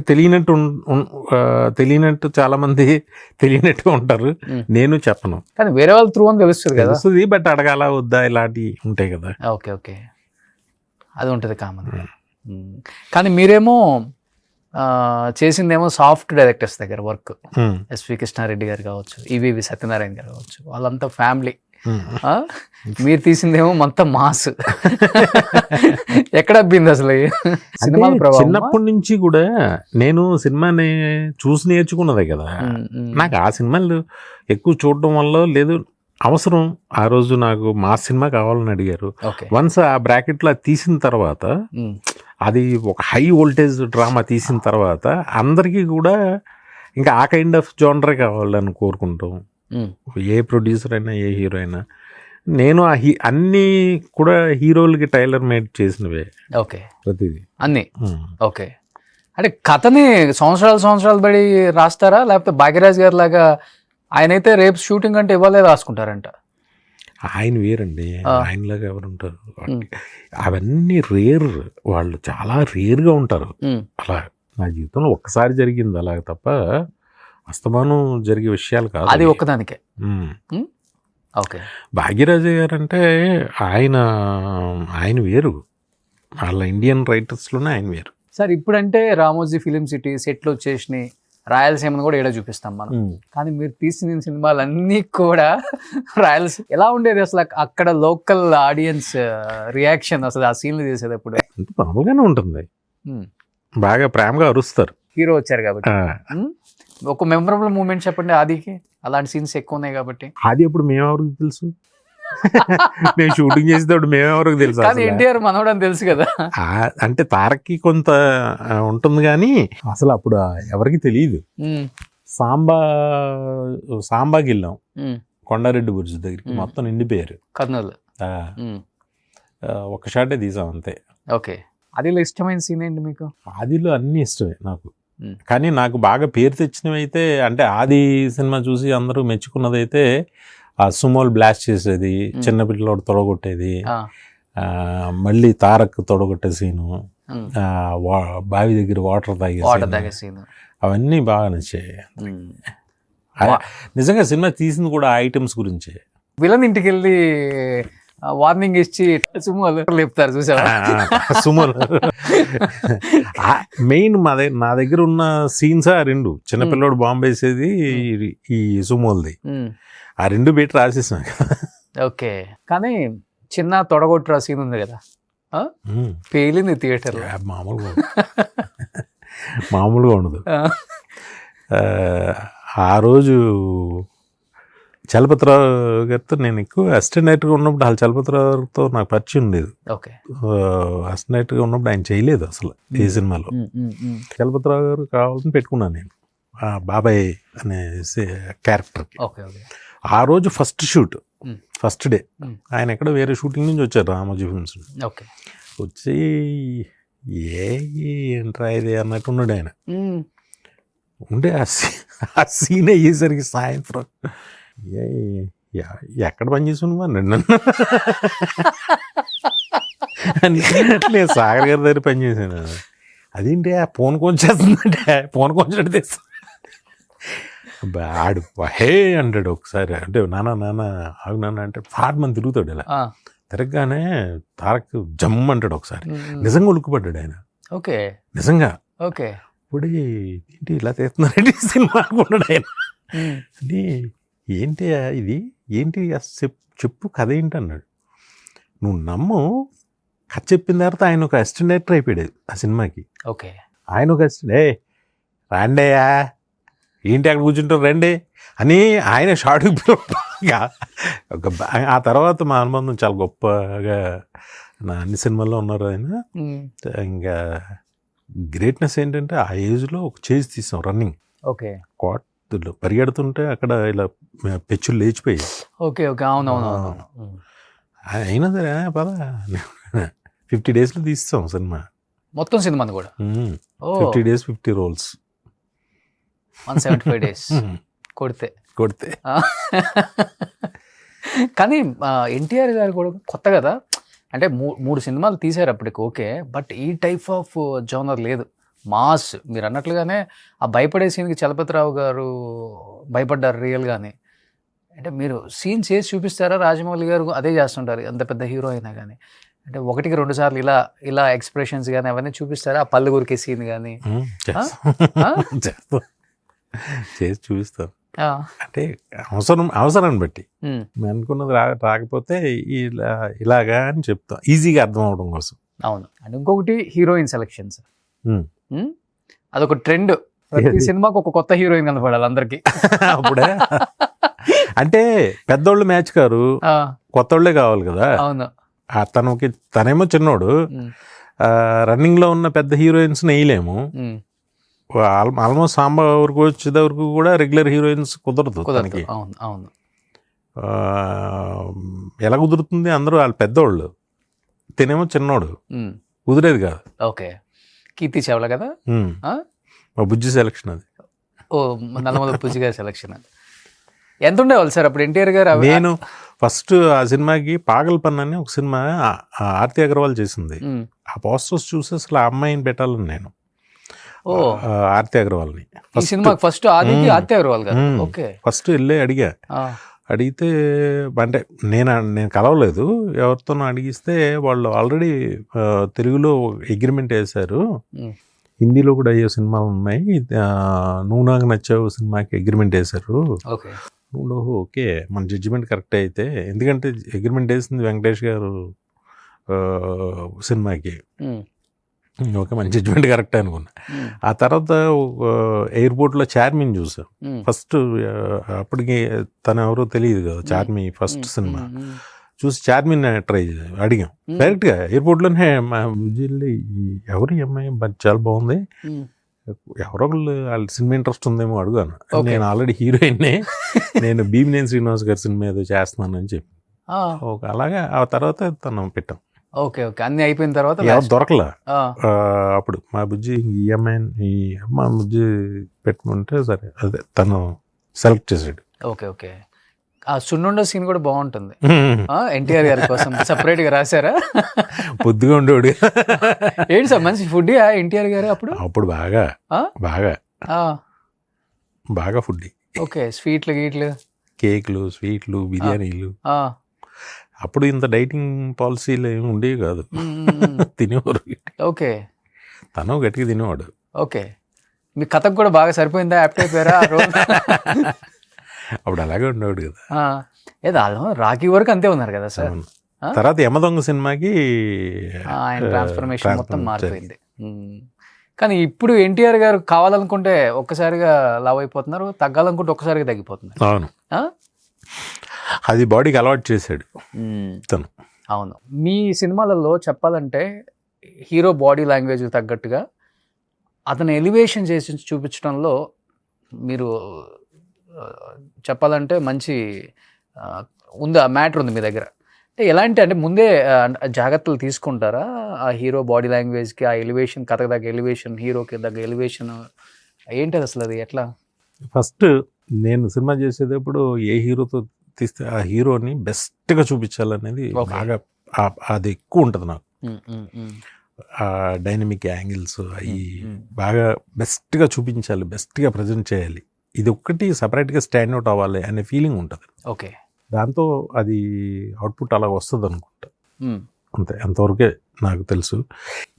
తెలియనట్టు చాలా మంది తెలియనట్టుగా ఉంటారు, నేను చెప్పను. కానీ వేరే వాళ్ళ త్రూ అని తెలుస్తుంది, బట్ అడగాల వద్దా ఇలాంటివి ఉంటాయి కదా. ఓకే ఓకే, అది ఉంటుంది కామన్. కానీ మీరేమో చేసిందేమో సాఫ్ట్ డైరెక్టర్స్ దగ్గర వర్క్, ఎస్వి కృష్ణారెడ్డి గారు కావచ్చు, ఈవీవి సత్యనారాయణ గారు కావచ్చు, వాళ్ళంతా ఫ్యామిలీ. మీరు తీసిందేమో మొత్తం మాస్. ఎక్కడ అబ్బింది అసలు సినిమా? చిన్నప్పటి నుంచి కూడా నేను సినిమాని చూసి నేర్చుకున్నదే కదా. నాకు ఆ సినిమాలు ఎక్కువ చూడడం వల్ల లేదు, అవసరం. ఆ రోజు నాకు మాస్ సినిమా కావాలని అడిగారు. వన్స్ ఆ బ్రాకెట్ లో తీసిన తర్వాత, అది ఒక హై వోల్టేజ్ డ్రామా తీసిన తర్వాత అందరికీ కూడా ఇంకా ఆ కైండ్ ఆఫ్ జోనరే కావాలని కోరుకుంటాం. ఏ ప్రొడ్యూసర్ అయినా ఏ హీరో అయినా. నేను అన్నీ కూడా హీరోలకి టైలర్ మేడ్ చేసినవే. ఓకే, ప్రతిదీ అన్నీ. ఓకే, అంటే కథని సంవత్సరాలు బడి రాస్తారా, లేకపోతే భాగ్యరాజ్ గారి లాగా ఆయనైతే రేపు షూటింగ్ అంటే ఇవ్వాలే రాసుకుంటారంట? ఆయన వేరండి, ఆయనలాగా ఎవరు ఉంటారు? అవన్నీ రేర్, వాళ్ళు చాలా రేర్గా ఉంటారు. అలా నా జీవితంలో ఒక్కసారి జరిగింది అలాగ తప్ప అస్తమానం జరిగే విషయాలు కాదు. అది ఒక్కదానికే. ఓకే. భాగ్యరాజు గారు అంటే ఆయన వేరు, వాళ్ళ ఇండియన్ రైటర్స్లోనే ఆయన వేరు. సార్ ఇప్పుడంటే రామోజీ ఫిలిం సిటీ సెట్లు వచ్చేసినాయి, రాయలసీమను కూడా ఏడా చూపిస్తాం మనం. కానీ మీరు తీసిన సినిమాలన్నీ కూడా రాయలసీమ ఎలా ఉండేది అసలు? అక్కడ లోకల్ ఆడియన్స్ రియాక్షన్ అసలు ఆ సీన్లు చేసేటప్పుడు మామూలుగానే ఉంటుంది, బాగా ప్రేమగా అరుస్తారు. హీరో వచ్చారు కాబట్టి. ఒక మెమరబుల్ మూమెంట్ చెప్పండి ఆదికి, అలాంటి సీన్స్ ఎక్కువ ఉన్నాయి కాబట్టి. అది ఇప్పుడు మేమెవరికి తెలుసు? నేను షూటింగ్ చేసేటప్పుడు మేమెవరికి తెలుసు? కానీ ఎన్టీఆర్ మనోడు అని తెలుసు కదా. అంటే తారక్కి కొంత ఉంటుంది కానీ అసలు అప్పుడు ఎవరికి తెలియదు. సాంబాకి వెళ్ళాం, కొండారెడ్డి బుర్జు దగ్గరికి, మొత్తం నిండిపోయారు. కర్నూలు ఒక షాటే తీసాం అంతే. ఓకే. ఆదిలో ఇష్టమైన సీన్ ఏంటి మీకు? ఆదిలో అన్ని ఇష్టమే నాకు, కానీ నాకు బాగా పేరు తెచ్చినవి అయితే, అంటే ఆది సినిమా చూసి అందరూ మెచ్చుకున్నదైతే ఆ సుమోలు బ్లాస్ట్ చేసేది, చిన్నపిల్లడు తొడగొట్టేది, మళ్ళీ తారక్ తొడగొట్టే సీను, బావి దగ్గర వాటర్ తాగే సీను, అవన్నీ బాగా నచ్చాయి. నిజంగా సినిమా తీసింది కూడా ఆ ఐటమ్స్ గురించే. విలన్ ఇంటికి వెళ్ళి వార్నింగ్ ఇచ్చి సుమోలు లేపుతారు చూసావా? సుమోలు మెయిన్ నా దగ్గర ఉన్న సీన్స్ ఆ రెండు, చిన్నపిల్లడు బాంబు వేసేది, ఈ సుమోల్ది, ఆ రెండు పెట్టి రాసేసాం. ఓకే. కానీ చిన్న తొడగొట్టు సీన్ ఉంది కదా, పేలింది థియేటర్. మామూలుగా ఉండదు. ఆ రోజు చలపతిరావు గారితో నేను ఎక్కువ అసిస్టెంట్ డైరెక్టర్గా ఉన్నప్పుడు, వాళ్ళ చలపతిరావుతో నాకు పరిచయం ఉండేది. అసిస్టెంట్ డైరెక్టర్గా ఉన్నప్పుడు ఆయన చేయలేదు అసలు ఈ సినిమాలో. చలపతిరావు గారు కావాలని పెట్టుకున్నాను నేను బాబాయ్ అనే క్యారెక్టర్కి. ఆ రోజు ఫస్ట్ షూట్, ఫస్ట్ డే ఆయన ఎక్కడ వేరే షూటింగ్ నుంచి వచ్చారు రామోజీ ఫిల్మ్స్. వచ్చి ఏంట్రా ఇది అన్నట్టున్నాడు ఆయన. ఉండే ఆ సీన్ అయ్యేసరికి సాయంత్రం ఎక్కడ పని చేసుకున్నావా నన్ను అని నేను సాగర్ గారి దగ్గర పని చేశాను. అదేంటి ఆ ఫోన్ కొంచేస్తుందంటే ఫోన్ కొంచెం తెస్తా ఆడు హే అంటాడు ఒకసారి. అంటే నాన్న ఆగు నాన్న అంటే ఫాట్ మంది తిరుగుతాడు ఇలా. తిరగగానే తారక్ జమ్ అంటాడు ఒకసారి. నిజంగా ఉలుక్కుపడ్డాడు ఆయన. ఓకే, నిజంగా. ఓకే, ఇప్పుడు ఏంటి ఇలా తీస్తున్నారండి సినిమా అనుకున్నాడు ఆయన. అంటే ఏంటి ఇది ఏంటి చెప్పు కథ ఏంటి అన్నాడు. నువ్వు నమ్ము, కథ చెప్పిన తర్వాత ఆయన ఒక అసిస్టెంట్ డైరెక్టర్ అయిపోయాడు ఆ సినిమాకి. ఓకే, ఆయన ఒక అసిస్టెంట్ రాండేయా ఏంటి అక్కడ కూర్చుంటారు రండి అని ఆయన షార్ట్. ఆ తర్వాత మా అనుబంధం చాలా గొప్పగా నా అన్ని సినిమాల్లో ఉన్నారు ఆయన. ఇంకా గ్రేట్నెస్ ఏంటంటే ఆ ఏజ్లో ఒక చేజ్ తీసాం రన్నింగ్. ఓకే, క్వార్టర్లో పరిగెడుతుంటే అక్కడ ఇలా పెచ్చులు లేచిపోయాయి. ఓకే, ఓకే, అవునవును. అయినా సరే పద 50 daysలో తీస్తాం సినిమా మొత్తం. సినిమాని కూడా 50 days 50 roles 175 days కొడితే. కానీ ఎన్టీఆర్ గారు కూడా కొత్త కదా, అంటే 3 సినిమాలు తీశారు అప్పటికి. ఓకే, బట్ ఈ టైప్ ఆఫ్ జోనర్ లేదు. మాస్ మీరు అన్నట్లుగానే ఆ భయపడే సీన్కి చలపతిరావు గారు భయపడ్డారు రియల్గానే. అంటే మీరు సీన్ చేసి చూపిస్తారా? రాజమౌళి గారు అదే చేస్తుంటారు ఎంత పెద్ద హీరో అయినా కానీ. అంటే 1-2 సార్లు ఇలా ఎక్స్ప్రెషన్స్ కానీ అవన్నీ చూపిస్తారా? ఆ పళ్ళు గురికే సీన్ కానీ చేసి చూపిస్తాం. అంటే అవసరాన్ని బట్టి మేము అనుకున్నది రాకపోతే ఇలాగా అని చెప్తాం, ఈజీగా అర్థం అవడం కోసం. అవును. అండ్ ఇంకొకటి హీరోయిన్ సెలెక్షన్స్, అదొక ట్రెండ్. ప్రతి సినిమాకి ఒక కొత్త హీరోయిన్ కనపడాలి అందరికి. అప్పుడే అంటే పెద్దోళ్ళు మ్యాచ్ కారు, కొత్తోళ్ళే కావాలి కదా. అవును. తనేమో చిన్నోడు, రన్నింగ్ లో ఉన్న పెద్ద హీరోయిన్స్ వేయలేము. ఆల్మోస్ట్ సాంబా వరకు వచ్చేది వరకు కూడా రెగ్యులర్ హీరోయిన్స్ కుదరదు తనకి. అవును. ఎలా కుదురుతుంది? అందరూ వాళ్ళు పెద్దోళ్ళు, తినేమో చిన్నోడు, కుదిరేది కాదు. ఓకే, కీర్తి చావ్లా కదా మా బుజ్జి సెలక్షన్ అది. ఓ, నల్లమల బుజ్జి గారి సెలక్షన్. ఎంత ఉండేవాళ్ళు సార్ అప్పుడు ఎన్టీఆర్ గారు? నేను ఫస్ట్ ఆ సినిమాకి పాగల్ పన్ అని ఒక సినిమా ఆర్తి అగర్వాల్ చేసింది. ఆ పోస్టర్స్ చూసి అసలు ఆ అమ్మాయిని పెట్టాలని నేను ఆర్తి అగర్వాల్ని ఫస్ట్ ఆర్తి అగర్వాల్ గారు. ఓకే, ఫస్ట్ వెళ్ళి అడిగితే అంటే నేను కలవలేదు, ఎవరితోనో అడిగిస్తే వాళ్ళు ఆల్రెడీ తెలుగులో అగ్రిమెంట్ వేశారు, హిందీలో కూడా అయ్యే సినిమాలు ఉన్నాయి, నువ్వు నాకు నచ్చావు సినిమాకి అగ్రిమెంట్ వేశారు. ఓకే, మన జడ్జిమెంట్ కరెక్ట్ అయితే, ఎందుకంటే అగ్రిమెంట్ వేసింది వెంకటేష్ గారు సినిమాకి. ఓకే, మన జడ్జిమెంట్ కరెక్ట్ అనుకున్నా. ఆ తర్వాత ఎయిర్పోర్ట్లో చార్మిని చూసాం ఫస్ట్. అప్పటికి తను ఎవరో తెలియదు కదా, చార్మి ఫస్ట్ సినిమా చూసి చార్మిని అడిగాం డైరెక్ట్గా ఎయిర్పోర్ట్లోనే. మా విజయల్లి ఎవరు ఈ అమ్మాయి చాలా బాగుంది, ఎవరో ఒకళ్ళు వాళ్ళ సినిమా ఇంట్రెస్ట్ ఉందేమో అడుగాను. నేను ఆల్రెడీ హీరోయిన్నే, నేను భీమినేని శ్రీనివాస్ గారి సినిమా ఏదో చేస్తున్నానని చెప్పి. అలాగే ఆ తర్వాత తను పెట్టాం. ఓకే, అన్ని అయిపోయిన తర్వాత దొరకలా. అప్పుడు మా బుజ్జి ఈఎంఐ మా బుజ్జి పెట్టుకుంటే సరే అదే తను సెలెక్ట్ చేసాడు. ఓకే, ఆ సున్నుండ సీన్ కూడా బాగుంటుంది. ఎన్టీఆర్ గారి కోసం సపరేట్ గా రాశారా? పొద్దుగా ఉండేవాడు. ఏంటి సార్ మంచి ఫుడ్ ఎన్టీఆర్ గారు అప్పుడు బాగా బాగా ఫుడ్. ఓకే, స్వీట్లు గీట్లు, కేక్లు, స్వీట్లు, బిర్యానీలు. అప్పుడు ఇంత డైటింగ్ పాలసీలు ఏమి ఉండేవి కాదు, తినేవారు. ఓకే, తను గట్టిగా తినేవాడు. ఓకే, మీ కథకు కూడా బాగా సరిపోయిందా? యాప్ట్ అయిపోయారా? అప్పుడు అలాగే ఉండేవాడు కదా. ఏదో రాఖీ వరకు అంతే ఉన్నారు కదా సార్. తర్వాత యమదొంగ సినిమాకి ఆయన ట్రాన్స్ఫర్మేషన్ మొత్తం మారిపోయింది. కానీ ఇప్పుడు ఎన్టీఆర్ గారు కావాలనుకుంటే ఒక్కసారిగా లావ్ అయిపోతున్నారు, తగ్గాలనుకుంటే ఒక్కసారిగా తగ్గిపోతున్నారు. అవును, అది బాడీకి అలవాటు చేశాడు తను. అవును. మీ సినిమాలలో చెప్పాలంటే హీరో బాడీ లాంగ్వేజ్ తగ్గట్టుగా అతను ఎలివేషన్ చేసి చూపించడంలో మీరు చెప్పాలంటే మంచి ఉంది, ఆ మ్యాటర్ ఉంది మీ దగ్గర. అంటే ఎలాంటి అంటే ముందే జాగ్రత్తలు తీసుకుంటారా ఆ హీరో బాడీ లాంగ్వేజ్కి, ఆ ఎలివేషన్, కథకు తగ్గ ఎలివేషన్, హీరోకి తగ్గ ఎలివేషన్ ఏంటది అసలు అది ఎట్లా? ఫస్ట్ నేను సినిమా చేసేటప్పుడు ఏ హీరోతో తీస్తే ఆ హీరోని బెస్ట్గా చూపించాలనేది Okay. బాగా అది ఎక్కువ ఉంటుంది నాకు. ఉమ్, ఉమ్, ఉమ్, ఆ డైనమిక్ యాంగిల్స్ అవి ఉమ్. బాగా బెస్ట్గా చూపించాలి, బెస్ట్గా ప్రజెంట్ చేయాలి, ఇది ఒక్కటి సపరేట్గా స్టాండ్ అవుట్ అవ్వాలి అనే ఫీలింగ్ ఉంటుంది. ఓకే. దాంతో అది అవుట్పుట్ అలా వస్తుంది అనుకుంటా. ఉమ్, అంతే, అంతవరకే నాకు తెలుసు.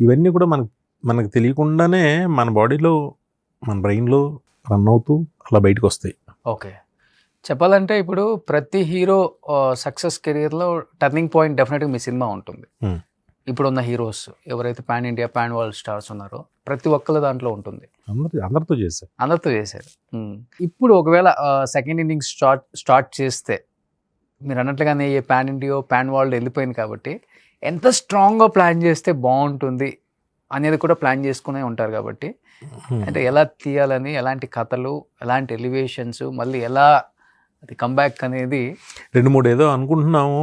ఇవన్నీ కూడా మనకు తెలియకుండానే మన బాడీలో, మన బ్రెయిన్లో రన్ అవుతూ అలా బయటకు వస్తాయి. ఓకే. చెప్పాలంటే ఇప్పుడు ప్రతి హీరో సక్సెస్ కెరియర్లో టర్నింగ్ పాయింట్ డెఫినెట్గా మీ సినిమా ఉంటుంది. Hmm. ఇప్పుడున్న హీరోస్ ఎవరైతే pan India pan world stars ఉన్నారో ప్రతి ఒక్కళ్ళ దాంట్లో ఉంటుంది. అందరితో చేశారు. అందరితో చేశారు. ఇప్పుడు ఒకవేళ సెకండ్ ఇన్నింగ్స్ స్టార్ట్ చేస్తే మీరు అన్నట్లుగానే ఏ పాన్ ఇండియా పాన్ వరల్డ్ వెళ్ళిపోయింది కాబట్టి ఎంత స్ట్రాంగ్గా ప్లాన్ చేస్తే బాగుంటుంది అనేది కూడా ప్లాన్ చేసుకునే ఉంటారు కాబట్టి అంటే ఎలా తీయాలని, ఎలాంటి కథలు, ఎలాంటి ఎలివేషన్స్, మళ్ళీ ఎలా అది కంబ్యాక్ అనేది 2-3 ఏదో అనుకుంటున్నాము,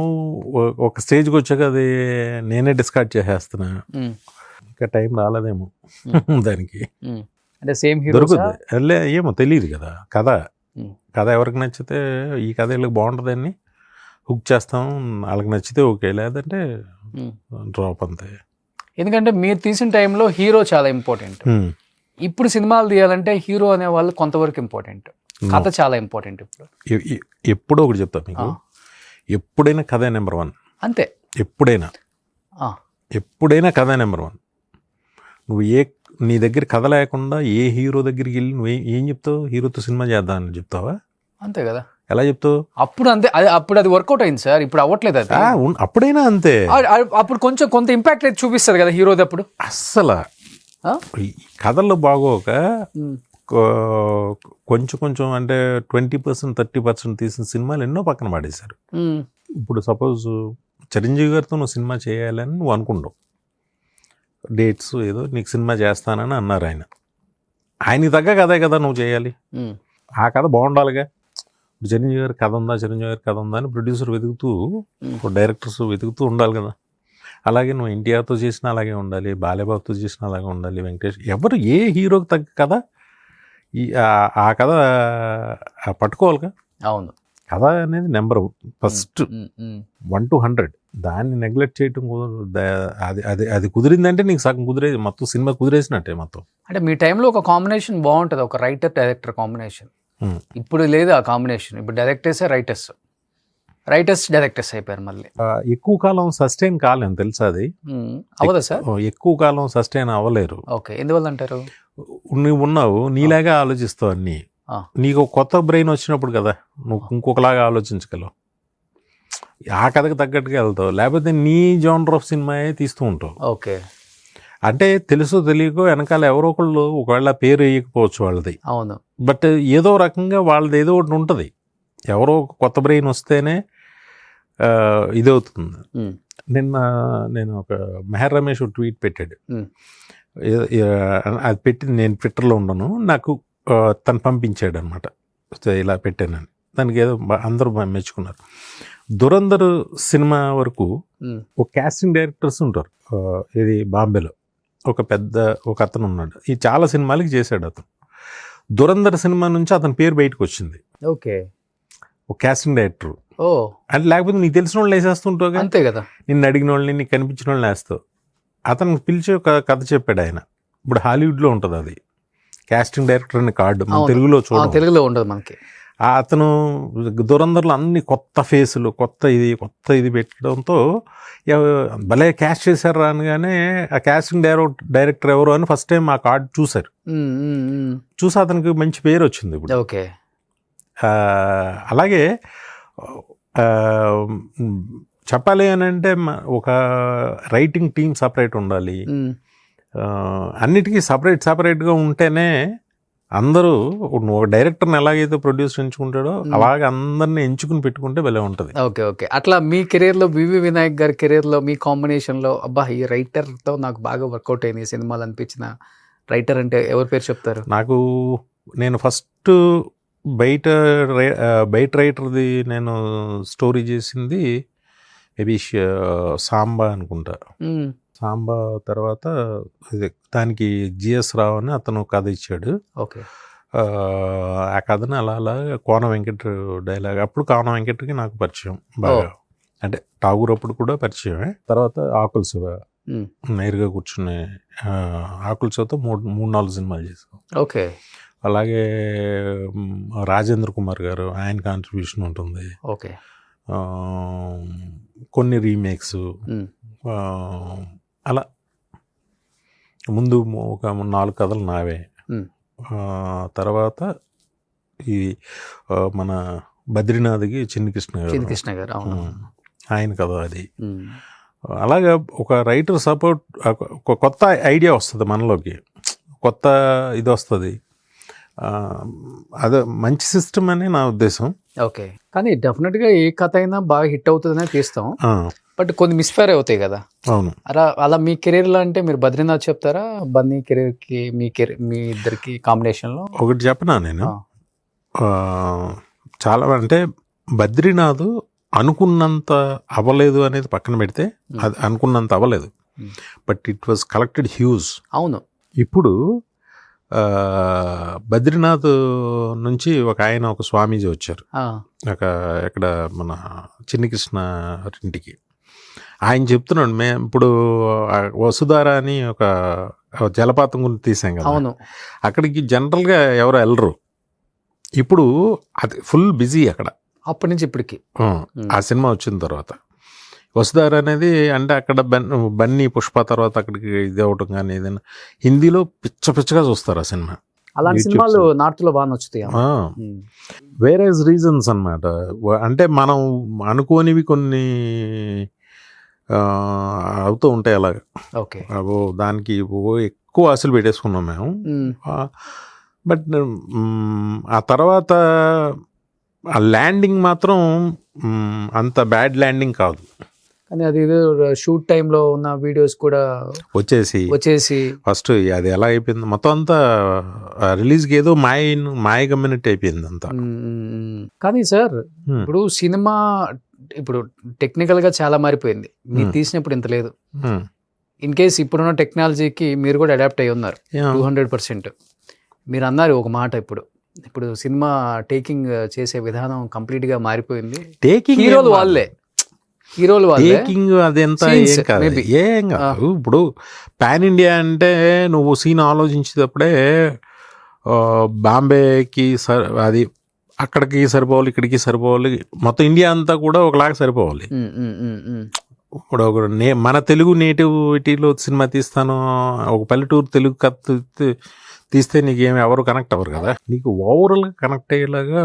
ఒక స్టేజ్కి వచ్చాక అది నేనే డిస్కార్డ్ చేసేస్తున్నా. ఇంకా టైం రాలేదేమో దానికి. అంటే సేమ్ హీరో దొరుకుతుంది ఏమో తెలియదు కదా. Hmm. కథ ఎవరికి నచ్చితే ఈ కథ వీళ్ళకి బాగుంటుందని హుక్ చేస్తాం, వాళ్ళకి నచ్చితే ఓకే, లేదంటే డ్రాప్ అంతే. ఎందుకంటే మీరు తీసిన టైంలో హీరో చాలా ఇంపార్టెంట్. ఇప్పుడు సినిమాలు తీయాలంటే హీరో అనే వాళ్ళు కొంతవరకు ఇంపార్టెంట్, కథ చాలా ఇంపార్టెంట్. ఇప్పుడు ఎప్పుడో ఒకటి చెప్తా మీకు, ఎప్పుడైనా కథ నెంబర్ 1. అంతే. ఎప్పుడైనా కథ నెంబర్ 1. నువ్వు నీ దగ్గర కథ లేకుండా ఏ హీరో దగ్గరికి వెళ్ళి నువ్వు ఏం చెప్తావు? హీరోతో సినిమా చేద్దామని చెప్తావా? అంతే కదా. ఎలా చెప్తావు? అప్పుడు అంతే, అప్పుడు అది వర్కౌట్ అయింది సార్, ఇప్పుడు అవ్వట్లేదు అది. అప్పుడైనా అంతే. అప్పుడు కొంత ఇంపాక్ట్ అయితే చూపిస్తుంది కదా హీరోది. అప్పుడు అస్సలు కథల్లో బాగోక కొంచెం అంటే 20% 30% తీసిన సినిమాలు ఎన్నో పక్కన పడేశారు. ఇప్పుడు సపోజ్ చిరంజీవి గారితో నువ్వు సినిమా చేయాలని నువ్వు అనుకుంటావు, డేట్స్ ఏదో నీకు సినిమా చేస్తానని అన్నారు ఆయన. ఆయనకి తగ్గ కథే కదా నువ్వు చేయాలి, ఆ కథ బాగుండాలిగా. ఇప్పుడు చిరంజీవి గారి కథ ఉందా అని ప్రొడ్యూసర్ వెతుకుతూ, డైరెక్టర్స్ వెతుకుతూ ఉండాలి కదా. అలాగే నువ్వు ఎన్టీఆర్తో చేసినా అలాగే ఉండాలి, బాలేబాబుతో చేసినా అలాగే ఉండాలి, వెంకటేష్, ఎవరు ఏ హీరోకి తగ్గ కథ ఆ కథ పట్టుకోవాలిగా. అవును. కథ అనేది నెంబర్ ఫస్ట్ 1 to 100. దాన్ని నెగ్లెక్ట్ చేయటం అది కుదిరిందంటే నీకు సగం కుదిరేది, మొత్తం సినిమా కుదిరేసినట్టే మొత్తం. అంటే మీ టైంలో ఒక కాంబినేషన్ బాగుంటుంది, ఒక రైటర్ డైరెక్టర్ కాంబినేషన్. ఇప్పుడు లేదు ఆ కాంబినేషన్. ఇప్పుడు డైరెక్టర్సే రైటర్స్ డైరెక్టర్స్ అయిపోయారు మళ్ళీ. ఎక్కువ కాలం సస్టైన్ కాలేం తెలుసా? అది అవ్వదా సార్? ఎక్కువ కాలం సస్టైన్ అవ్వలేరు. ఓకే, ఎందువల్ల అంటారు? నువ్వు ఉన్నావు, నీలాగా ఆలోచిస్తావు అన్నీ. నీకు కొత్త బ్రెయిన్ వచ్చినప్పుడు కదా నువ్వు ఇంకొకలాగా ఆలోచించగలవు, ఆ కథకు తగ్గట్టుగా వెళ్తావు, లేకపోతే నీ జోనర్ ఆఫ్ సినిమా తీస్తూ ఉంటావు. ఓకే. అంటే తెలుసో తెలియకో వెనకాల ఎవరో ఒకళ్ళు ఒకవేళ పేరు వేయకపోవచ్చు వాళ్ళది. అవును. బట్ ఏదో రకంగా వాళ్ళది ఏదో ఒకటి ఉంటుంది. ఎవరో కొత్త బ్రెయిన్ వస్తేనే ఇదవుతుంది. నేను ఒక మెహర్ రమేష్ ట్వీట్ పెట్టాడు, అది పెట్టి నేను ట్విట్టర్లో ఉండను, నాకు తను పంపించాడు అనమాట, ఇలా పెట్టానని. దానికి ఏదో అందరూ మెచ్చుకున్నారు. దురంధర్ సినిమా వరకు ఒక కాస్టింగ్ డైరెక్టర్స్ ఉంటారు. ఇది బాంబేలో ఒక అతను ఉన్నాడు, ఈ చాలా సినిమాలకి చేశాడు అతను. దురంధర్ సినిమా నుంచి అతని పేరు బయటకు వచ్చింది. ఓకే. ఒక కాస్టింగ్ డైరెక్టర్. ఓ, అంటే లేకపోతే నీకు తెలిసిన వాళ్ళు వేసేస్తుంటావు, అంతే కదా. నిన్ను అడిగిన వాళ్ళని, నీకు కనిపించిన వాళ్ళని వేస్తావు. అతనికి పిలిచి ఒక కథ చెప్పాడు ఆయన. ఇప్పుడు హాలీవుడ్లో ఉంటుంది అది, కాస్టింగ్ డైరెక్టర్ అనే కార్డు. మన తెలుగులో ఉండదు మనకి. అతను దురంధర్లో అన్ని కొత్త ఫేసులు, కొత్త ఇది పెట్టడంతో భలే క్యాస్ట్ చేశారు అనగానే ఆ కాస్టింగ్ డైరెక్టర్ ఎవరు అని ఫస్ట్ టైం ఆ కార్డు చూశారు. చూసి అతనికి మంచి పేరు వచ్చింది ఇప్పుడు. ఓకే. అలాగే చెప్పాలి అని అంటే ఒక రైటింగ్ టీమ్ సపరేట్ ఉండాలి, అన్నిటికీ సపరేట్గా ఉంటేనే అందరూ ఒక డైరెక్టర్ని ఎలాగైతే ప్రొడ్యూసర్ ఎంచుకుంటాడో అలాగే అందరిని ఎంచుకుని పెట్టుకుంటే భలే ఉంటుంది. ఓకే. అట్లా మీ కెరీర్లో వివి వినాయక్ గారి కెరీర్లో మీ కాంబినేషన్లో అబ్బా ఈ రైటర్తో నాకు బాగా వర్కౌట్ అయింది సినిమాలు అనిపించిన రైటర్ అంటే ఎవరి పేరు చెప్తారు? నేను ఫస్ట్ బయట రైటర్ది నేను స్టోరీ చేసింది మేబీ సాంబా అనుకుంటా. సాంబా తర్వాత ఇది దానికి జిఎస్ రావు అని అతను కథ ఇచ్చాడు. ఓకే. ఆ కథని అలా అలా కోన వెంకట్ డైలాగ్. అప్పుడు కోన వెంకట్కి నాకు పరిచయం బాగా, అంటే ఠాగూర్ అప్పుడు కూడా పరిచయమే. తర్వాత ఆకుల శివ నేరుగా కూర్చుని ఆకుల శివతో 3-4 సినిమాలు చేసాం. ఓకే. అలాగే రాజేంద్ర కుమార్ గారు, ఆయన కాంట్రిబ్యూషన్ ఉంటుంది. ఓకే. కొన్ని రీమేక్స్ అలా. ముందు ఒక 4 కథలు నావే. తర్వాత ఈ మన బద్రీనాథ్కి చిన్ని కృష్ణ గారు ఆయన కథ అది. అలాగా ఒక రైటర్ సపోర్ట్, ఒక కొత్త ఐడియా వస్తుంది మనలోకి, కొత్త ఇది వస్తుంది. అదే మంచి సిస్టమ్ అని నా ఉద్దేశం. ఓకే. కానీ డెఫినెట్గా ఏ కథ అయినా బాగా హిట్ అవుతుందనే తీస్తాం, బట్ కొన్ని మిస్ఫైర్ అవుతాయి కదా. అవును. అలా మీ కెరీర్లో అంటే మీరు బద్రీనాథ్ చెప్తారా, బన్నీ కెరీర్కి మీ ఇద్దరికి కాంబినేషన్లో? ఒకటి చెప్పనా నేను, చాలా అంటే బద్రీనాథ్ అనుకున్నంత అవ్వలేదు అనేది పక్కన పెడితే, అది అనుకున్నంత అవ్వలేదు, but it was collected huge. అవును. ఇప్పుడు బద్రీనాథ్ నుంచి ఒక స్వామీజీ వచ్చారు, ఎక్కడ మన చిన్ని కృష్ణ ఇంటికి. ఆయన చెప్తున్నాడు, మేము ఇప్పుడు వసుధార అని ఒక జలపాతం గురించి తీసాం కదా. అవును. అక్కడికి జనరల్గా ఎవరు వెళ్ళరు. ఇప్పుడు అది ఫుల్ బిజీ అక్కడ అప్పటి నుంచి ఇప్పటికి. ఆ సినిమా వచ్చిన తర్వాత వసుధార అనేది, అంటే అక్కడ బన్నీ పుష్ప తర్వాత అక్కడికి ఇది అవటం కానీ ఏదైనా హిందీలో పిచ్చగా చూస్తారు ఆ సినిమా. అలాంటి సినిమాలు నార్త్లో బాగా నచ్చుతాయి. వేరే రీజన్స్ అన్నమాట. అంటే మనం అనుకోనివి కొన్ని అవుతూ ఉంటాయి అలాగా. ఓకే. దానికి ఎక్కువ ఆశలు పెట్టేసుకున్నాం మేము. బట్ ఆ తర్వాత ఆ ల్యాండింగ్ మాత్రం అంత బ్యాడ్ ల్యాండింగ్ కాదు. కానీ అది షూట్ టైంలో ఉన్న వీడియోస్ కూడా వచ్చేసి ఫస్ట్ అది ఎలా అయిపోయింది మొత్తం అంతా, రిలీజ్కి ఏదో మాయ కమ్యూనిటీ అయిపోయింది అంతా. కానీ సార్ ఇప్పుడు సినిమా ఇప్పుడు టెక్నికల్గా చాలా మారిపోయింది. మీరు తీసినప్పుడు ఇంత లేదు. ఇన్ కేస్ ఇప్పుడున్న టెక్నాలజీకి మీరు కూడా అడాప్ట్ అయ్యి ఉన్నారు 200%. మీరు అన్నారు ఒక మాట, ఇప్పుడు సినిమా టేకింగ్ చేసే విధానం కంప్లీట్గా మారిపోయింది. హీరోలు వాళ్ళే టేకింగ్ అదెంత ఏం కాదు. ఇప్పుడు పాన్ ఇండియా అంటే నువ్వు సీన్ ఆలోచించేటప్పుడే బాంబేకి అది అక్కడికి సరిపోవాలి, ఇక్కడికి సరిపోవాలి, మొత్తం ఇండియా అంతా కూడా ఒకలాగా సరిపోవాలి. ఇప్పుడు మన తెలుగు నేటివిటీలో సినిమా తీస్తాను, ఒక పల్లెటూరు తెలుగు కథ తీస్తే నీకేమి ఎవరు కనెక్ట్ అవ్వరు కదా. నీకు ఓవరాల్గా కనెక్ట్ అయ్యేలాగా